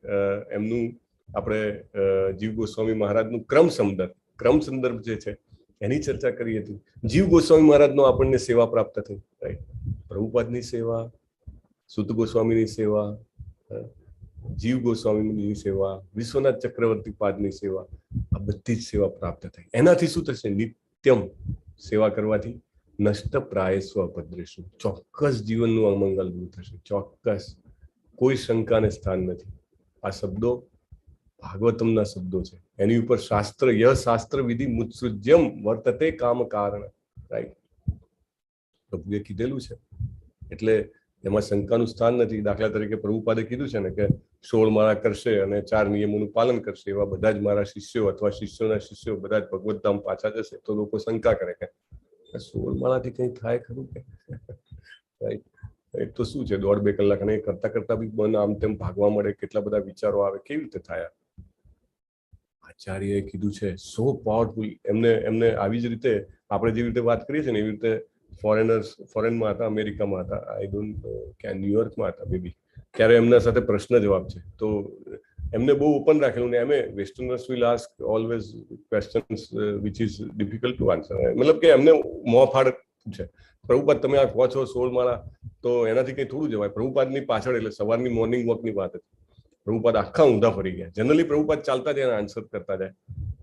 એમનું આપણે જીવ ગોસ્વામી મહારાજનું ક્રમ સંદર્ભ જે છે એની ચર્ચા કરી હતી. જીવ ગોસ્વામી મહારાજનો આપણને સેવા પ્રાપ્ત થઈ, રાઈટ? પ્રભુપાદની સેવા, સુત ગોસ્વામીની સેવા, જીવ ગોસ્વામીની સેવા, વિશ્વનાથ ચક્રવર્તી પાદની સેવા, આ બધી જ સેવા પ્રાપ્ત થઈ. એનાથી શું થશે? નિત્યમ સેવા કરવાથી નષ્ટ પ્રાયસ્વ ભદ્રેશુ, ચોક્કસ જીવનનું અમંગલ દૂર થશે, ચોક્કસ, કોઈ શંકાને સ્થાન નથી. આ શબ્દો ભાગવતમના શબ્દો છે. એની ઉપર શાસ્ત્ર, યહ શાસ્ત્ર વિધિ મુત્સૃજ્યમ વર્તતે કામ કારણ, રાઈટ? પ્રભુએ કીધેલું છે. એટલે એમાં શંકાનું સ્થાન નથી. દાખલા તરીકે પ્રભુપાદે કીધું છે ને કે 16 માળા કરશે અને 4 નિયમોનું પાલન કરશે, એવા બધા જ મારા શિષ્યો અથવા શિષ્યોના શિષ્યો બધા જ ભગવત ધામ પાછા જશે. તો લોકો શંકા કરે કે 16 માળાથી કંઈ થાય ખરું કે? રાઈટ, એ તો શું છે 1.5-2 કલાક, અને કરતા કરતા બી મન આમ તેમ ભાગવા મળે, કેટલા બધા વિચારો આવે, કેવી રીતે થાય? આચાર્યએ કીધું છે સો પાવરફુલ. એમને આવી જ રીતે આપણે જેવી રીતે વાત કરીએ છીએ ને એવી રીતે ફોરેનમાં હતા, અમેરિકામાં હતા, આઈ ડોન્ટ નો ક્યાં ન્યુયોર્કમાં હતા બેબી, ત્યારે એમના સાથે પ્રશ્ન જવાબ છે. તો એમને બહુ ઓપન રાખેલું ને એમે westerners will ask always questions which is difficult to answer. મતલબ કે એમને મોંફાડ છે. પ્રભુપાદ તમે આ કહો છો 16 માળા, તો એનાથી કંઈ થોડું જવાય. પ્રભુપાદની પાછળ એટલે સવારની મોર્નિંગ વોકની વાત હતી. પ્રભુપાદ આખા ઊંધા પડી ગયા. જનરલી પ્રભુપાદ ચાલતા જાય આન્સર કરતા જાય,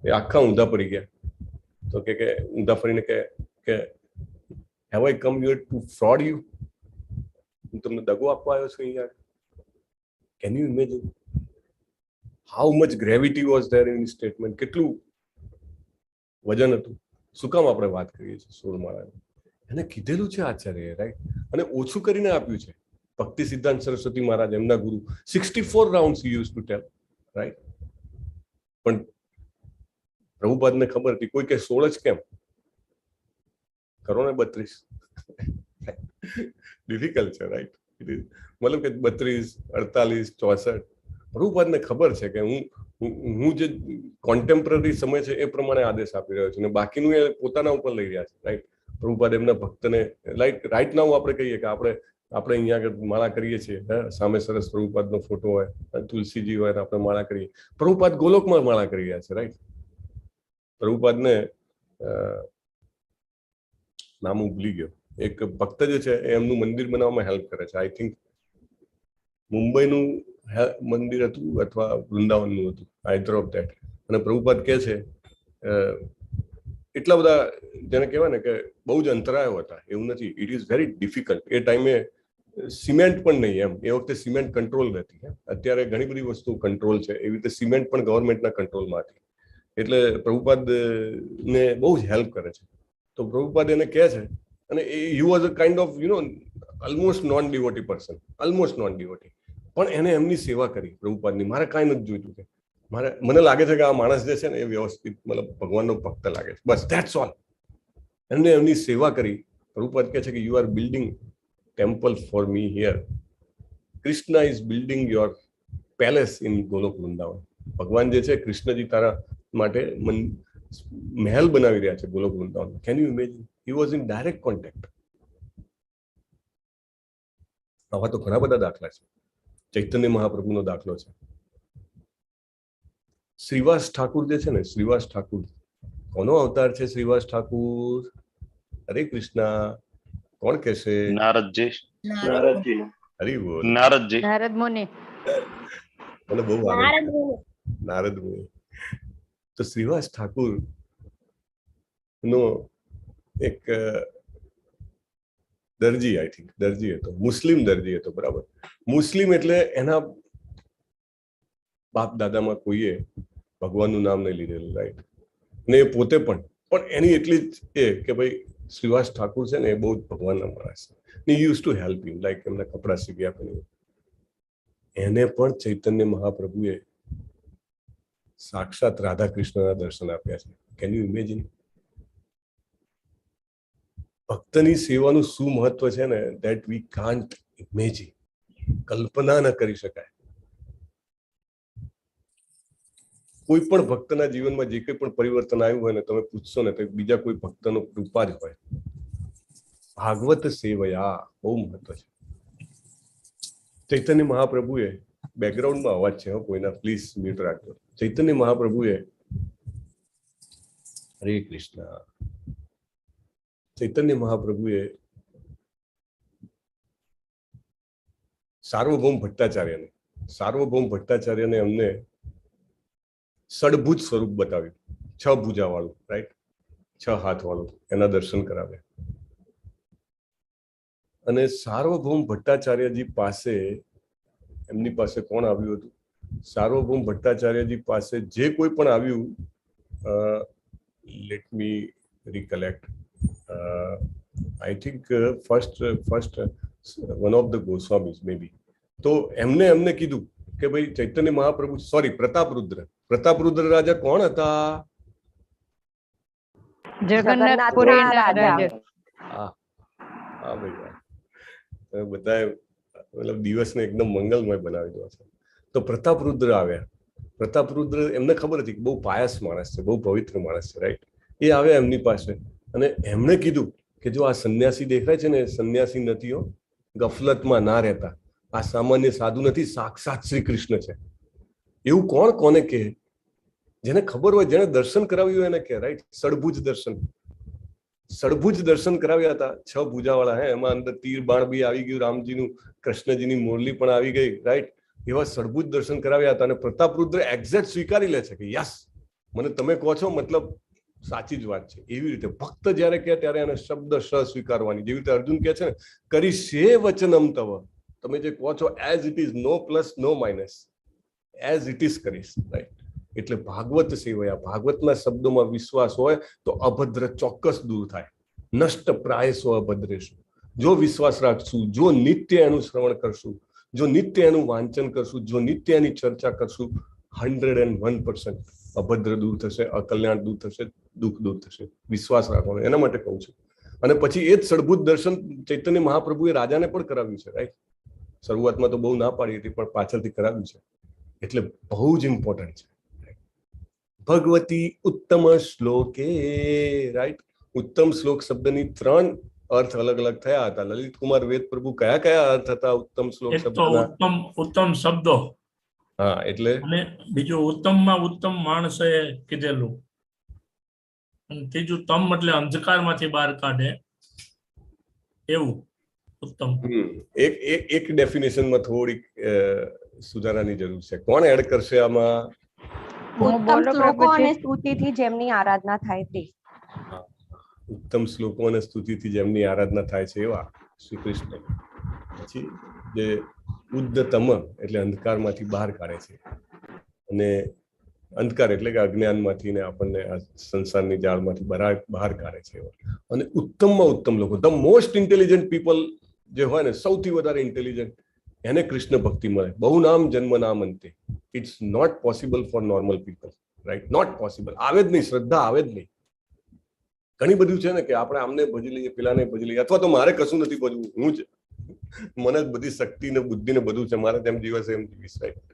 એ આખા ઊંધા પડી ગયા. તો કે ઊંધા ફરીને કે have I come here to fraud you? હું તમને દગો આપવા આવ્યો છું અહીંયા? Can you imagine how much gravity was there in statement? કેટલું વજન હતું? શું કામ આપણે વાત કરીએ છીએ 16 માળાની? એને કીધેલું છે આચાર્ય, રાઈટ, અને ઓછું કરીને આપ્યું છે. ભક્તિ સિદ્ધાંત સરસ્વતી મહારાજ એમના ગુરુ 64 rounds you use to tell, right. પણ પ્રભુપાદને ખબર હતી કોઈ કે 16 જ કેમ કરો ને 32 ડિફિકલ્ટ છે, રાઈટ. મતલબ કે 32, 48, 64 પ્રભુપાદને ખબર છે કે હું જે કોન્ટેમ્પરરી સમય છે એ પ્રમાણે આદેશ આપી રહ્યો છું, અને બાકીનું એ પોતાના ઉપર લઈ રહ્યા છે, રાઈટ. પ્રભુપાદ એમના ભક્તને રાઈટ નાઉ આપણે કહીએ કે આપણે અહીંયા આગળ માળા કરીએ છીએ, સામે સરસ પ્રભુપાદનો ફોટો હોય, તુલસીજી હોય, આપણે માળા કરીએ. પ્રભુપાદ ગોલોકમાં માળા કરી રહ્યા છે, રાઈટ. પ્રભુપાદને નામ હું ભૂલી ગયો, એક ભક્ત જે છે એ એમનું મંદિર બનાવવામાં હેલ્પ કરે છે. આઈ થિંક મુંબઈનું મંદિર હતું અથવા વૃંદાવનનું હતું, આઈધર ઓફ ધેટ. અને પ્રભુપાદ કહે છે એટલા બધા જેને કહેવાય ને કે બહુ જ અંતરાયો હતા, એવું નથી. It is very difficult. એ ટાઈમે સિમેન્ટ પણ નહીં, એમ એ વખતે સિમેન્ટ કંટ્રોલ નથી. અત્યારે ઘણી બધી વસ્તુ કંટ્રોલ છે, એવી રીતે સિમેન્ટ પણ ગવર્મેન્ટના કંટ્રોલમાં હતી. એટલે પ્રભુપાદને બહુ જ હેલ્પ કરે છે. તો પ્રભુપાદ એને કહે છે, અને he was a kind of almost non devotee person, almost non devotee. પણ એને એમની સેવા કરી પ્રભુપાદની. મારે કાંઈ નથી જોઈતું કે મને લાગે છે કે આ માણસ જે છે ને એ વ્યવસ્થિત મતલબ ભગવાનનો ભક્ત લાગે છે, બસ ધેટ્સ ઓલ. એમને એમની સેવા કરી. પ્રભુપાદ કહે છે કે you are building temple for me here. Krishna is building your palace in Golok Vrindavan. ભગવાન જે છે કૃષ્ણજી તારા માટે મહેલ બનાવી રહ્યા છે Golok Vrindavan. Can you imagine? He was in direct contact. આવા તો ઘણા બધા દાખલા છે. ચૈતન્ય મહાપ્રભુનો દાખલો છે. શ્રીવાસ ઠાકુર જે છે ને, શ્રીવાસ ઠાકુર કોનો અવતાર છે? શ્રીવાસ ઠાકુર, હરે કૃષ્ણ, કોણ કહેશે? નારદજી. હરિબોલ. નારદજી. નારદ મુનિ. મને બહુ આનંદ. નારદ મુનિ. તો શ્રીવાસ ઠાકુર નો એક દરજી, આઈ થિંક દરજી હતો, મુસ્લિમ દરજી હતો, બરાબર. મુસ્લિમ એટલે એના બાપ દાદામાં કોઈએ ભગવાનનું નામ નહીં લીધેલું, રાઈટ. ને એ પોતે પણ એની એટલી જ એ કે ભાઈ શ્રીવાસ ઠાકુર છે ને એ બહુ જ ભગવાનના માણસ છે. Use to help him, like એમના કપડા સીવી આપે. એને પણ ચૈતન્ય મહાપ્રભુએ સાક્ષાત રાધા કૃષ્ણના દર્શન આપ્યા છે. Can you imagine? ભક્તની સેવાનું શું મહત્વ છે ને, ધેટ વી કાન્ટ ઇમેજિન. કલ્પના ન કરી શકાય. કોઈ પણ ભક્તના જીવનમાં જે કંઈ પણ પરિવર્તન આવ્યું હોય ને, તમે પૂછશો ને તો બીજા કોઈ ભક્તનો કૃપા જ હોય. ભાગવત સેવયા બહુ મહત્વ છે. ચૈતન્ય મહાપ્રભુએ, બેકગ્રાઉન્ડમાં અવાજ છે કોઈના, પ્લીઝ મ્યુટ રાખજો. ચૈતન્ય મહાપ્રભુએ, હરે કૃષ્ણ, ચૈતન્ય મહાપ્રભુએ સાર્વભૌમ ભટ્ટાચાર્યને અમને ષડભુજ સ્વરૂપ બતાવ્યું. 6 ભુજા વાળું, રાઈટ, 6 હાથ વાળું, એના દર્શન કરાવ્યા. અને સાર્વભૌમ ભટ્ટાચાર્યજી પાસે, એમની પાસે કોણ આવ્યું હતું? સાર્વભૌમ ભટ્ટાચાર્યજી પાસે જે કોઈ પણ આવ્યું, let me recollect, I think first one of the Goswamis may be. તો એમને કીધું કે ભાઈ ચૈતન્ય મહાપ્રભુ, સોરી પ્રતાપરુદ્ર રાજા કોણ હતા? જગન્નાથપુરીના રાજા. હા ભાઈ, બધાએ મતલબ દિવસને એકદમ મંગલમય બનાવી દો છે. તો પ્રતાપરુદ્ર આવ્યા. પ્રતાપરુદ્ર એમને ખબર હતી કે બહુ પાયસ માણસ છે, બહુ પવિત્ર માણસ છે, રાઈટ? એ આવ્યા એમની પાસે અને એમણે કીધું કે જો આ સંન્યાસી દેખાય છે ને, સંન્યાસી નથી હો, ગફલતમાં ના રહેતા, આ સામાન્ય સાધુ નથી, સાક્ષાત શ્રી કૃષ્ણ છે. એવું કોણ કોને કહે? જેને ખબર હોય, જેને દર્શન કરાવ્યું એને કહે, રાઈટ? સડભુજ દર્શન કરાવ્યા હતા, 6 ભુજાવાળા. એમાં અંદર તીર બાણ બી આવી ગયું, રામજીનું, કૃષ્ણજીની મુરલી પણ આવી ગઈ, રાઈટ? એવા સડભુજ દર્શન કરાવ્યા હતા અને પ્રતાપરુદ્ર એક્ઝેક્ટ સ્વીકારી લે છે કે યસ, મને તમે કહો છો મતલબ સાચી જ વાત છે. એવી રીતે ભક્ત જયારે કહે ત્યારે એને શબ્દશ સ્વીકારવાની. જેવી રીતે અર્જુન કહે છે ને, કરીશે વચનમ તવ, તમે જે કહો છો as it is, no plus no minus, as it is કરીશ, રાઈટ? એટલે ભાગવત સેવયા, ભાગવતના શબ્દોમાં વિશ્વાસ હોય તો અભદ્ર ચોક્કસ દૂર થાય. નષ્ટ પ્રાયસો અભદ્રેશું. જો વિશ્વાસ રાખશું, જો નિત્ય એનું શ્રવણ કરશું, જો નિત્ય એનું વાંચન કરશું, જો નિત્ય એની ચર્ચા કરશું, 101% અભદ્ર દૂર થશે, અકલ્યાણ દૂર થશે, દુઃખ દૂર થશે. વિશ્વાસ રાખવાનો, એના માટે કહું છું. અને પછી એ જ સડભુજ દર્શન ચૈતન્ય મહાપ્રભુએ રાજાને પણ કરાવ્યું છે, રાઈટ? શરૂઆતમાં તો બહુ ના પાડી હતી, પણ પાછળથી કરાવ્યું છે. એટલે બહુ જ ઇમ્પોર્ટન્ટ છે. ભગવતી ઉત્તમ શ્લોકે, રાઈટ? ઉત્તમ શ્લોક શબ્દની 3 અર્થ અલગ અલગ થયા હતા. લલિત કુમાર વેદ પ્રભુ કયા અર્થ હતા ઉત્તમ શ્લોક શબ્દના? ઉત્તમ શબ્દો. હા, એટલે અને બીજું ઉત્તમમાં ઉત્તમ માણસે કીધેલું. ત્રીજું તમ એટલે અંધકારમાંથી બહાર કાઢે એવું ઉત્તમ. એક ડેફિનેશનમાં થોડીક સુધારાની જરૂર છે. કોણ એડ કરશે આમાં? ઉત્તમ શ્લોકો અને સ્તુતિથી જેમની આરાધના થાય તે. ઉત્તમ શ્લોકો અને સ્તુતિથી જેમની આરાધના થાય છે એવા શ્રી કૃષ્ણ. પછી જે ઉદ્દતમ એટલે અંધકારમાંથી બહાર કાઢે છે, અને અંધકાર એટલે કે અજ્ઞાનમાંથી ને આપણને આ સંસારની જાળમાંથી બહાર કાઢે છે. અને ઉત્તમમાં ઉત્તમ લોકો, ધ મોસ્ટ ઇન્ટેલિજન્ટ પીપલ જે હોય ને, સૌથી વધારે ઇન્ટેલિજન્ટ, એને કૃષ્ણ ભક્તિ મળે. બહુ નામ જન્મ નામ અંતે. It's not possible for normal people, right? Not possible. આવે જ નહીં, શ્રદ્ધા આવે જ નહીં. ઘણી બધું છે ને કે આપણે આમને ભજી લઈએ, પેલાને ભજી લઈએ, અથવા તો મારે કશું નથી ભજવું, હું જ, મને જ બધી શક્તિ ને બુદ્ધિ ને બધું છે, મારે તેમ જીવશે એમ જીવીશ, રાઈટ?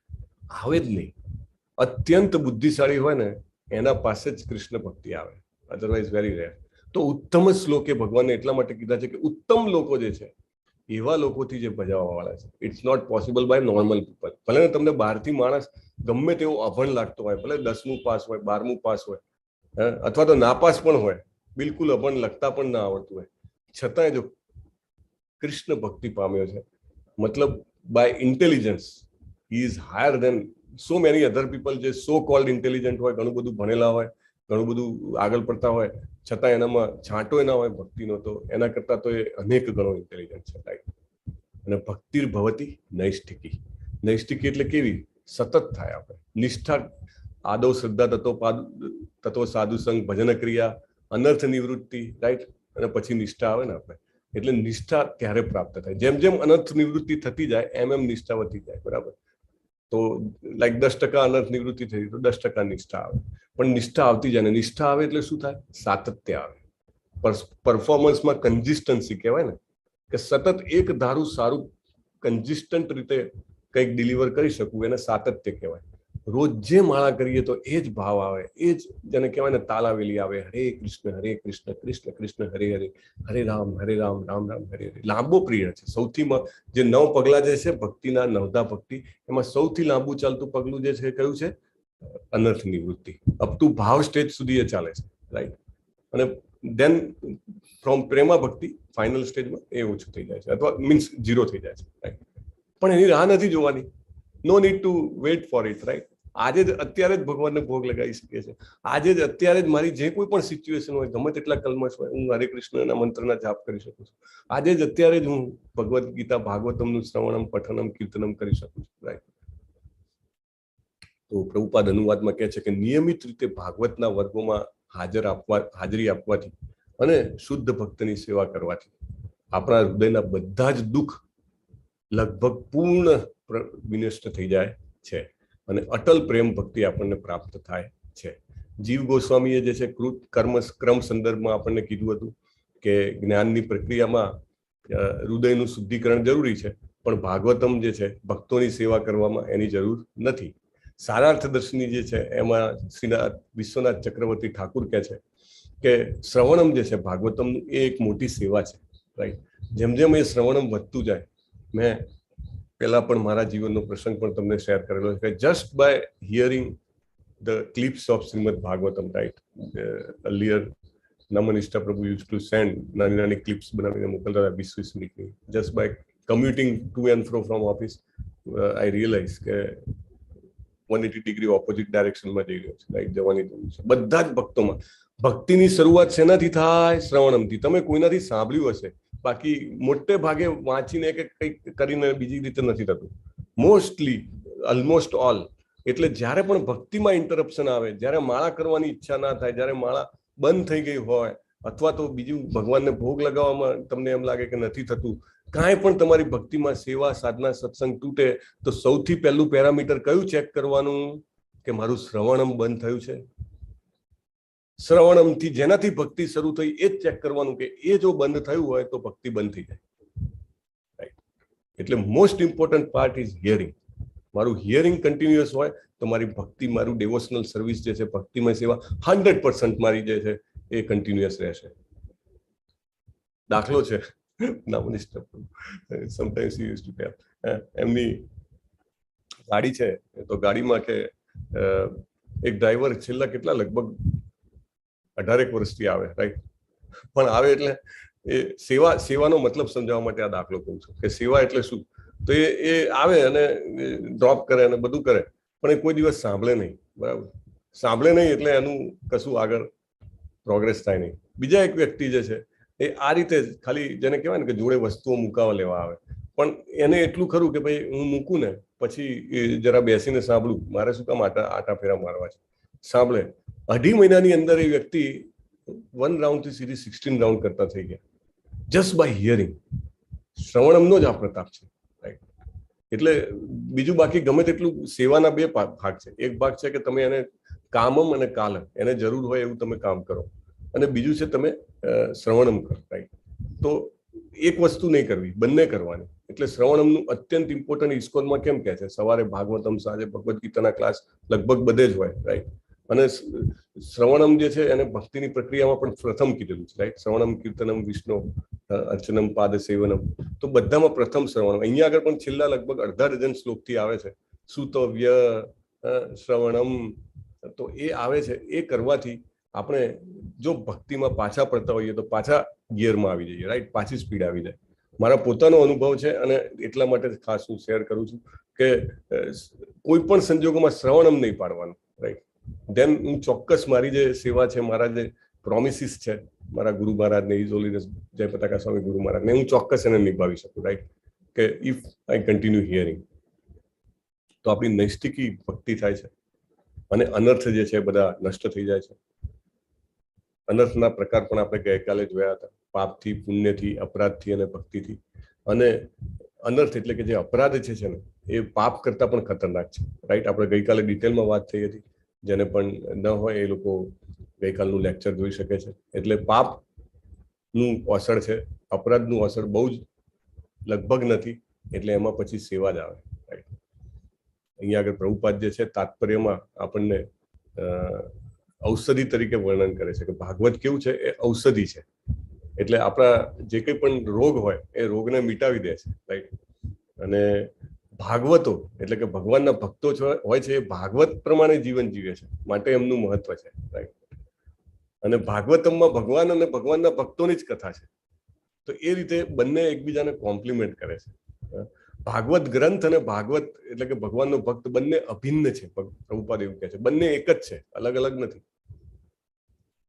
આવે જ નહીં. અત્યંત બુદ્ધિશાળી હોય ને એના પાસે જ કૃષ્ણ ભક્તિ આવે, અધરવાઇઝ વેરી રેર. તો ઉત્તમ શ્લોકે ભગવાને એટલા માટે કીધા છે કે ઉત્તમ લોકો જે છે એવા લોકોથી જે ભજાવવા વાળા છે. It's not possible by normal people. ભલે તમને બહારથી માણસ ગમે તેવો અભણ લાગતો હોય, ભલે 10મું પાસ હોય, 12મું પાસ હોય, અથવા તો નાપાસ પણ હોય, બિલકુલ અભણ લખતા પણ ના આવડતું હોય, છતાંય જો કૃષ્ણ ભક્તિ પામ્યો છે, મતલબ by intelligence he is higher than so many other people જે સો કોલ્ડ ઇન્ટેલિજન્ટ હોય, ઘણું બધું ભણેલા હોય, ઘણું બધું આગળ પડતા હોય, છતાં એનામાં છાંટો ના હોય ભક્તિનો, તો એના કરતા તો એ અનેક ગણો ઇન્ટેલિજન્ટ છે, રાઈટ? અને ભક્તિર ભવતી નૈષ્ઠિકી. નૈષ્ઠિકી એટલે કેવી? સતત થાય. આપણે નિષ્ઠા, આદૌ શ્રદ્ધા, તત્વ સાધુ સંગ, ભજન ક્રિયા, અનર્થ નિવૃત્તિ, રાઈટ? અને પછી નિષ્ઠા આવે ને આપણે. એટલે નિષ્ઠા ત્યારે પ્રાપ્ત થાય. જેમ જેમ અનર્થ નિવૃત્તિ થતી જાય એમ નિષ્ઠા વધતી જાય, બરાબર? તો લાઈક 10% અનર્થ નિવૃત્તિ થઈ તો 10% નિષ્ઠા આવે. પણ નિષ્ઠા આવતી જાય ને, નિષ્ઠા આવે એટલે શું થાય? સાતત્ય આવે. પરફોર્મન્સમાં કન્સિસ્ટન્સી કહેવાય ને, કે સતત એક ધારું સારું કન્સિસ્ટન્ટ રીતે કંઈક ડિલિવર કરી શકવું, એને સાતત્ય કહેવાય. રોજ જે માળા કરીએ તો એ જ ભાવ આવે, એ જ જેને કહેવાય ને તાલાવેલી આવે. હરે કૃષ્ણ કૃષ્ણ કૃષ્ણ હરે હરે, હરે રામ રામ રામ હરે હરે. લાંબો પ્રિય છે. સૌથી જે 9 પગલા જે છે ભક્તિના, 9ધા ભક્તિ, એમાં સૌથી લાંબુ ચાલતું પગલું જે છે કયું છે? અનર્થ નિવૃત્તિ. અપ ટુ ભાવ સ્ટેજ સુધી એ ચાલે છે, રાઈટ? અને દેન ફ્રોમ પ્રેમા ભક્તિ ફાઇનલ સ્ટેજમાં એ ઓછું થઈ જાય છે, અથવા મીન્સ 0 થઈ જાય છે, રાઈટ? પણ એની રાહ નથી જોવાની. No need to wait for it, right? આજે જ અત્યારે જ ભગવાનને ભોગ લગાવી શકીએ છીએ. આજે જ અત્યારે જ મારી જે કોઈ પણ સિચ્યુએશન હોય, ગમે તેટલા કલ્મશ હોય, હું હરે કૃષ્ણના મંત્રના જાપ કરી શકું છું. આજે જ અત્યારે જ હું ભગવદ્ ગીતા ભાગવતમનું શ્રવણમ પઠનમ કીર્તનમ કરી શકું છું, રાઈટ? તો પ્રભુપાદ અનુવાદમાં કહે છે કે નિયમિત રીતે ભાગવતના વર્ગોમાં હાજરી આપવાથી અને શુદ્ધ ભક્તની સેવા કરવાથી આપણા હૃદયના બધા જ દુઃખ લગભગ પૂર્ણ વિનષ્ટ થઈ જાય છે અને અટલ પ્રેમ ભક્તિ આપણને પ્રાપ્ત થાય છે. જીવ ગોસ્વામીએ જે છે ક્રમ સંદર્ભમાં આપણને કીધું હતું કે જ્ઞાનની પ્રક્રિયામાં હૃદયનું શુદ્ધિકરણ જરૂરી છે, પણ ભાગવતમ જે છે ભક્તોની સેવા કરવામાં એની જરૂર નથી. સારાર્થદર્શની જે છે એમાં શ્રીનાથ વિશ્વનાથ ચક્રવર્તી ઠાકુર કહે છે કે શ્રવણમ જે છે ભાગવતમનું એ એક મોટી સેવા છે, રાઈટ. જેમ જેમ એ શ્રવણમ વધતું જાય, મેં પહેલા પણ મારા જીવનનો પ્રસંગ પણ તમને શેર કરેલો છે કે just by hearing the clips of Srimad Bhagavatam, right, earlier Namanishtha Prabhu use two send નાની નાની ક્લિપ્સ બનાવીને મોકલતા હતા 20-20 મિનિટની. Just by commuting to and fro from office I realize કે 180 ડિગ્રી ઓપોઝિટ ડાયરેક્શનમાં જઈ રહ્યો છે, રાઈટ, જવાની જરૂર છે. બધા જ ભક્તોમાં ભક્તિની શરૂઆત શેનાથી થાય? શ્રવણમથી. તમે કોઈનાથી સાંભળ્યું હશે, બાકી મોટે ભાગે વાંચીને કે કંઈક કરીને બીજી રીતે નથી થતું. Mostly almost all. એટલે જ્યારે પણ ભક્તિમાં ઇન્ટરપ્શન આવે, જ્યારે માળા કરવાની ઈચ્છા ના થાય, જ્યારે માળા બંધ થઈ ગઈ હોય, અથવા તો બીજું ભગવાનને ભોગ લગાવવામાં તમને એમ લાગે કે નથી થતું, કાંઈ પણ તમારી ભક્તિમાં સેવા સાધના સત્સંગ તૂટે, તો સૌથી પહેલું પેરામીટર કયું ચેક કરવાનું? કે મારું શ્રવણમ બંધ થયું છે. શ્રવણમથી જેનાથી ભક્તિ શરૂ થઈ એ જ ચેક કરવાનું કે એ જો બંધ થયું હોય તો ભક્તિ બંધ થઈ જાય, રાઈટ. એટલે most important part is hearing. મારું હિયરિંગ કન્ટિન્યુઅસ હોય તો મારી ભક્તિ, મારું ડેવોશનલ સર્વિસ જે છે, ભક્તિમય સેવા 100% મારી જે છે એ કન્ટિન્યુઅસ રહેશે. દાખલો છે સમટાઈમ્સ યુઝ ટુ ટેલ, એમની ગાડી છે તો ગાડીમાં કે એક ડ્રાઈવર છેલ્લા કેટલા લગભગ 18 વર્ષથી આવે, રાઈટ. પણ આવે એટલે એ સેવાનો મતલબ સમજાવવા માટે આ દાખલો કહું છું કે સેવા એટલે શું. તો એ આવે અને ડ્રોપ કરે અને બધું કરે, પણ એ કોઈ દિવસ સાંભળે નહીં, બરાબર. સાંભળે નહીં એટલે એનું કશું આગળ પ્રોગ્રેસ થાય નહીં. બીજા એક વ્યક્તિ જે છે એ આ રીતે ખાલી જેને કહેવાય ને કે જોડે વસ્તુઓ મુકાવા લેવા આવે, પણ એને એટલું ખરું કે ભાઈ હું મૂકું ને પછી જરા બેસીને સાંભળું, મારે શું કામ આટા ફેરા મારવા છે. સાંભળે. 2.5 મહિનાની અંદર એ વ્યક્તિ 1 રાઉન્ડથી સીધી 16 રાઉન્ડ કરતા થઈ ગયા, જસ્ટ બાય હિયરિંગ. શ્રવણમનો જ આ પ્રતાપ છે, રાઈટ. એટલે બીજું બાકી ગમે તેટલું સેવાના 2 ભાગ છે. એક ભાગ છે કે તમે એને કામમ અને કાલમ, એને જરૂર હોય એવું તમે કામ કરો, અને બીજું છે તમે શ્રવણમ કરો, રાઈટ. તો એક વસ્તુ નહીં કરવી, બંને કરવાની. એટલે શ્રવણમનું અત્યંત ઇમ્પોર્ટન્ટ ઇસ્કોનમાં કેમ કહે છે, સવારે ભાગવતમ, સાંજે ભગવદ્ ગીતાના ક્લાસ લગભગ બધે જ હોય, રાઈટ. અને શ્રવણમ જે છે એને ભક્તિની પ્રક્રિયામાં પણ પ્રથમ કીધેલું છે, રાઈટ. શ્રવણમ કીર્તનમ વિષ્ણુ અર્ચનમ પાદ સેવનમ, તો બધામાં પ્રથમ શ્રવણમ. અહીંયા આગળ પણ છેલ્લા લગભગ 1/2 ડઝન શ્લોકથી આવે છે સુતવ્ય શ્રવણમ. તો એ આવે છે. એ કરવાથી આપણે જો ભક્તિમાં પાછા પડતા હોઈએ તો પાછા ગિયરમાં આવી જઈએ, રાઈટ. પાછી સ્પીડ આવી જાય. મારા પોતાનો અનુભવ છે અને એટલા માટે ખાસ હું શેર કરું છું કે કોઈ પણ સંજોગોમાં શ્રવણમ નહીં પાડવાનું, રાઈટ. ધેન હું ચોક્કસ મારી જે સેવા છે, મારા જે પ્રોમિસીસ છે મારા ગુરુ મહારાજને, ઇઝ હોલીનેસ જય પતાકા સ્વામી ગુરુ મહારાજને, હું ચોક્કસ એને નિભાવી શકું, રાઈટ. કે ઇફ આઈ કન્ટિન્યુ હિયરિંગ તો આપણી નૈષ્ઠિકી ભક્તિ થાય છે અને અનર્થ જે છે બધા નષ્ટ થઈ જાય છે. અનર્થના પ્રકાર પણ આપણે ગઈકાલે જોયા હતા, પાપથી, પુણ્યથી, અપરાધથી અને ભક્તિથી. અને અનર્થ એટલે કે જે અપરાધ છે ને એ પાપ કરતા પણ ખતરનાક છે, રાઈટ. આપણે ગઈકાલે ડિટેલમાં વાત થઈ હતી, જેને પણ ન હોય એ લોકો ગઈકાલનું લેક્ચર જોઈ શકે છે. એટલે પાપનું અસર છે, અપરાધનું અસર બહુ જ લગભગ નથી, એટલે એમાં પછી સેવા જ આવે, રાઈટ. અહીંયા આગળ પ્રભુપાદ જે છે તાત્પર્યમાં આપણને ઔષધિ તરીકે વર્ણન કરે છે કે ભાગવત કેવું છે, એ ઔષધિ છે. એટલે આપણા જે કંઈ પણ રોગ હોય એ રોગને મિટાવી દે છે, રાઈટ. અને ભાગવતો એટલે કે ભગવાનના ભક્તો હોય છે, એ ભાગવત પ્રમાણે જીવન જીવે છે, માટે એમનું મહત્વ છે, રાઈટ. અને ભાગવતમમાં ભગવાન અને ભગવાનના ભક્તોની જ કથા છે, તો એ રીતે બંને એકબીજાને કોમ્પ્લિમેન્ટ કરે છે. ભાગવત ગ્રંથ અને ભાગવત એટલે કે ભગવાનનો ભક્ત બંને અભિન્ન છે. પ્રભુપાદ એવું કહે છે બંને એક જ છે, અલગ અલગ નથી.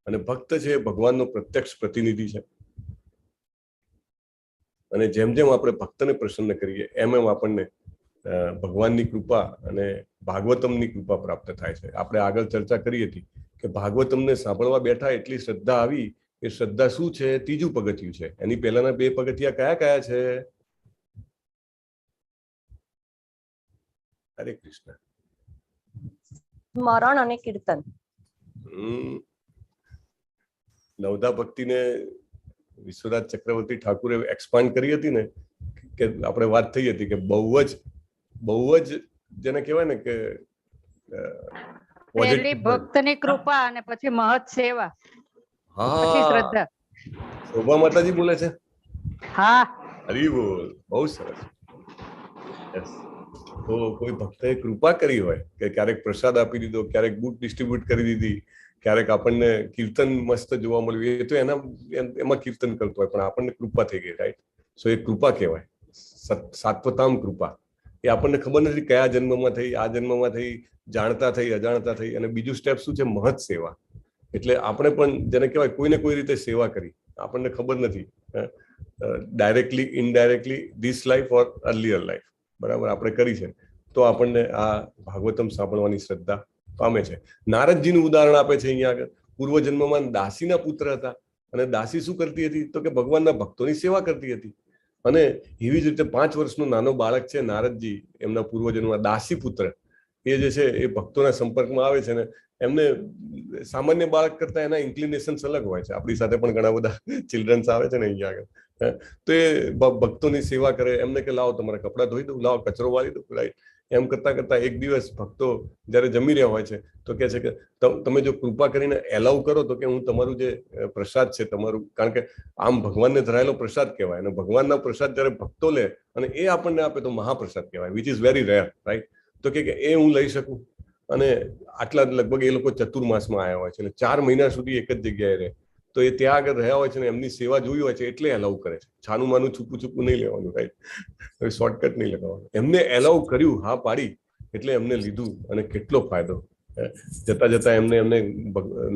અને ભક્ત છે એ ભગવાનનો પ્રત્યક્ષ પ્રતિનિધિ છે. અને જેમ જેમ આપણે ભક્તને પ્રસન્ન કરીએ એમ એમ આપણને ભગવાનની કૃપા અને ભાગવતમની કૃપા પ્રાપ્ત થાય છે. આપણે આગળ ચર્ચા કરી હતી કે ભાગવતમને સાંભળવા બેઠા એટલી શ્રદ્ધા આવી એ શ્રદ્ધા શું છે? ત્રીજું પગથિયું છે. એની પહેલાના 2 પગથિયા કયા કયા છે? હરે કૃષ્ણ. સ્મરણ અને કીર્તન. નવધા ભક્તિને વિશ્વરાજ ચક્રવર્તી ઠાકુરે એક્સપાન્ડ કરી હતી ને, કે આપણે વાત થઈ હતી કે બહુ જ જેને કહેવાય ને કે પહેલી ભક્તની કૃપા અને પછી મહત સેવા, પછી શ્રદ્ધા. શોભા માતાજી બોલે છે. હા, હરિબોલ. બહુ સરસ. તો કોઈ ભક્તએ કૃપા કરી હોય કે ક્યારેક પ્રસાદ આપી દીધો, ક્યારેક બુક ડિસ્ટ્રીબ્યુટ કરી દીધી, ક્યારેક આપણને કીર્તન મસ્ત જોવા મળ્યું, એ તો એમાં કીર્તન કરતો હોય, પણ આપણને કૃપા થઈ ગઈ, રાઈટ? સો એ કૃપા કહેવાય, સાત્વતામ કૃપા. એ આપણને ખબર નથી કયા જન્મમાં થઈ, આ જન્મમાં થઈ, જાણતા થઈ, અજાણતા થઈ. અને બીજું સ્ટેપ શું છે? મહત સેવા. એટલે આપણે પણ જેને કહેવાય કોઈને કોઈ રીતે સેવા કરી, આપણને ખબર નથી, directly indirectly, this life or earlier life, બરાબર, આપણે કરી છે. તો આપણને આ ભાગવતમ સાંભળવાની શ્રદ્ધા પામે છે. નારદજીનું ઉદાહરણ આપે છે અહીંયા આગળ. પૂર્વજન્મમાં દાસીના પુત્ર હતા, અને દાસી શું કરતી હતી? તો કે ભગવાનના ભક્તોની સેવા કરતી હતી. અને એવી જ રીતે 5 વર્ષનું નાનો બાળક છે નારદજી, એમના પૂર્વજન્મમાં દાસી પુત્ર, એ જે છે એ ભક્તોના સંપર્કમાં આવે છે ને એમને સામાન્ય બાળક કરતા એના ઇન્ક્લિનેશન્સ અલગ હોય છે. આપણી સાથે પણ ઘણા બધા ચિલ્ડ્રન્સ આવે છે ને અહીંયા આગળ. તો એ ભક્તોની સેવા કરે, એમને કે લાવો તમારા કપડાં ધોઈ દઉં, લાવો કચરો વાળી દઉં, રાઈટ? એમ કરતા કરતા એક દિવસ ભક્તો જયારે જમી રહ્યા હોય છે તો કે છે કે તમે જો કૃપા કરીને એલાઉ કરો તો કે હું તમારું જે પ્રસાદ છે તમારું, કારણ કે આમ ભગવાનને ધરાયેલો પ્રસાદ કહેવાય, અને ભગવાનના પ્રસાદ જયારે ભક્તો લે અને એ આપણને આપે તો મહાપ્રસાદ કહેવાય, which is very rare, right? તો કે એ હું લઈ શકું. અને આટલા લગભગ એ લોકો ચતુર્માસમાં આવ્યા હોય છે, એટલે 4 મહિના સુધી એક જ જગ્યાએ રહે. તો એ ત્યાં આગળ રહ્યા હોય છે ને એમની સેવા જોઈ હોય છે એટલે એલાઉ કરે છે. છાનું માનું છૂપું નહીં લેવાનું, રાઈટ? હવે શોર્ટકટ નહીં લગાવવાનું. એમને એલાઉ કર્યું, હા પાડી, એટલે એમને લીધું. અને કેટલો ફાયદો. જતા જતા એમને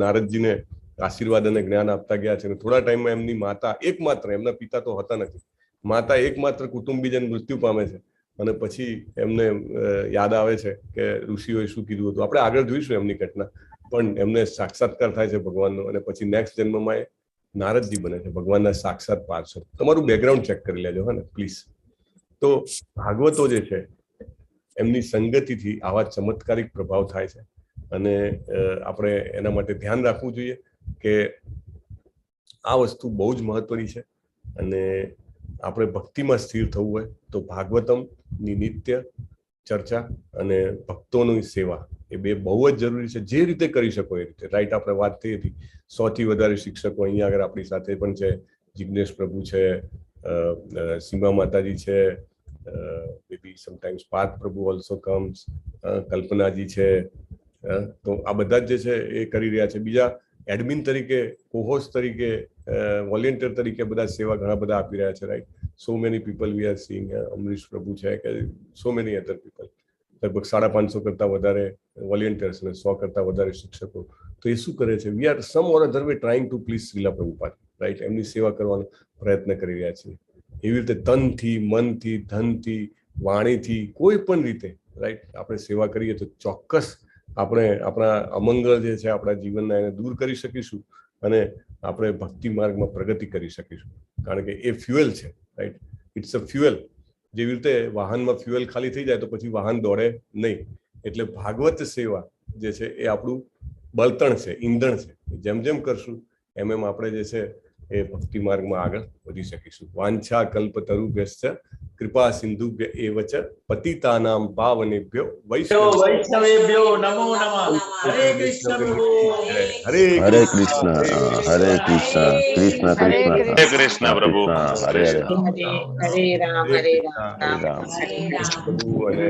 નારદજીને આશીર્વાદ અને જ્ઞાન આપતા ગયા છે. થોડા ટાઈમમાં એમની માતા, એકમાત્ર, એમના પિતા તો હતા નથી, માતા એકમાત્ર કુટુંબીજન મૃત્યુ પામે છે. અને પછી એમને યાદ આવે છે કે ઋષિઓએ શું કીધું હતું. આપણે આગળ જોઈશું એમની ઘટના, પણ એમને સાક્ષાત્કાર થાય છે ભગવાનનો. અને પછી નેક્સ્ટ જન્મમાં એ નારદજી બને છે, ભગવાનના સાક્ષાત પાર્ષદ. તમારું બેકગ્રાઉન્ડ ચેક કરી લેજો, હા ને, પ્લીઝ. તો ભાગવતો જે છે એમની સંગતિથી આવા ચમત્કારિક પ્રભાવ થાય છે. અને આપણે એના માટે ધ્યાન રાખવું જોઈએ કે આ વસ્તુ બહુ જ મહત્વની છે. અને આપણે ભક્તિમાં સ્થિર થવું હોય તો ભાગવતમની નિત્ય ચર્ચા અને ભક્તોની સેવા એ બે બહુ જ જરૂરી છે. જે રીતે કરી શકો એ રીતે, રાઈટ? આપણે વાત થઈ હતી 100 થી વધારે શિક્ષકો અહીંયા આગળ આપણી સાથે પણ છે. જિગ્નેશ પ્રભુ છે, સીમા માતાજી છે, maybe sometimes પાર્થ પ્રભુ ઓલ્સો કમ્સ, કલ્પનાજી છે. તો આ બધા જ જે છે એ કરી રહ્યા છે. બીજા એડમિન તરીકે, કોહોસ્ટ તરીકે, વોલેન્ટિયર તરીકે બધા સેવા ઘણા બધા આપી રહ્યા છે, right? So many people we are seeing. Amrish પ્રભુ છે કે સો મેની અધર પીપલ, લગભગ 550 કરતા વધારે વોલેન્ટિયર્સ અને 100 કરતા વધારે શિક્ષકો. તો એ શું કરે છે? We are some or other way trying to please Srila Prabhupada, right? એમની સેવા કરવાનો પ્રયત્ન કરી રહ્યા છીએ. એવી રીતે તનથી, મનથી, ધનથી, વાણીથી, કોઈ પણ રીતે, રાઈટ? આપણે સેવા કરીએ તો ચોક્કસ આપણે આપણા અમંગળ જે છે આપણા જીવનના એને દૂર કરી શકીશું અને આપણે ભક્તિ માર્ગમાં પ્રગતિ કરી શકીશું. કારણ કે એ ફ્યુએલ છે, રાઈટ? It's a fuel. જેવી રીતે વાહનમાં ફ્યુએલ ખાલી થઈ જાય તો પછી વાહન દોડે નહીં. એટલે ભાગવત સેવા જે છે એ આપણું બળતણ છે, ઈંધણ છે. જેમ જેમ કરશું એમ એમ આપણે જે છે એ ભક્તિ માર્ગમાં આગળ વધી શકીશું. વાંછા કલ્પતરુભ્યશ્ચ કૃપા સિંધુભ્ય એવ ચ પતિતાનામ પાવનેભ્યો વૈષ્ણવેભ્યો નમો નમઃ. હરે કૃષ્ણ પ્રભુ. હરે કૃષ્ણ, હરે કૃષ્ણ, કૃષ્ણ કૃષ્ણ, હરે કૃષ્ણ પ્રભુ. હરે હરે, હરે રામ, હરે રામ, હરે રામ. હરે રામ. પ્રભુ. અને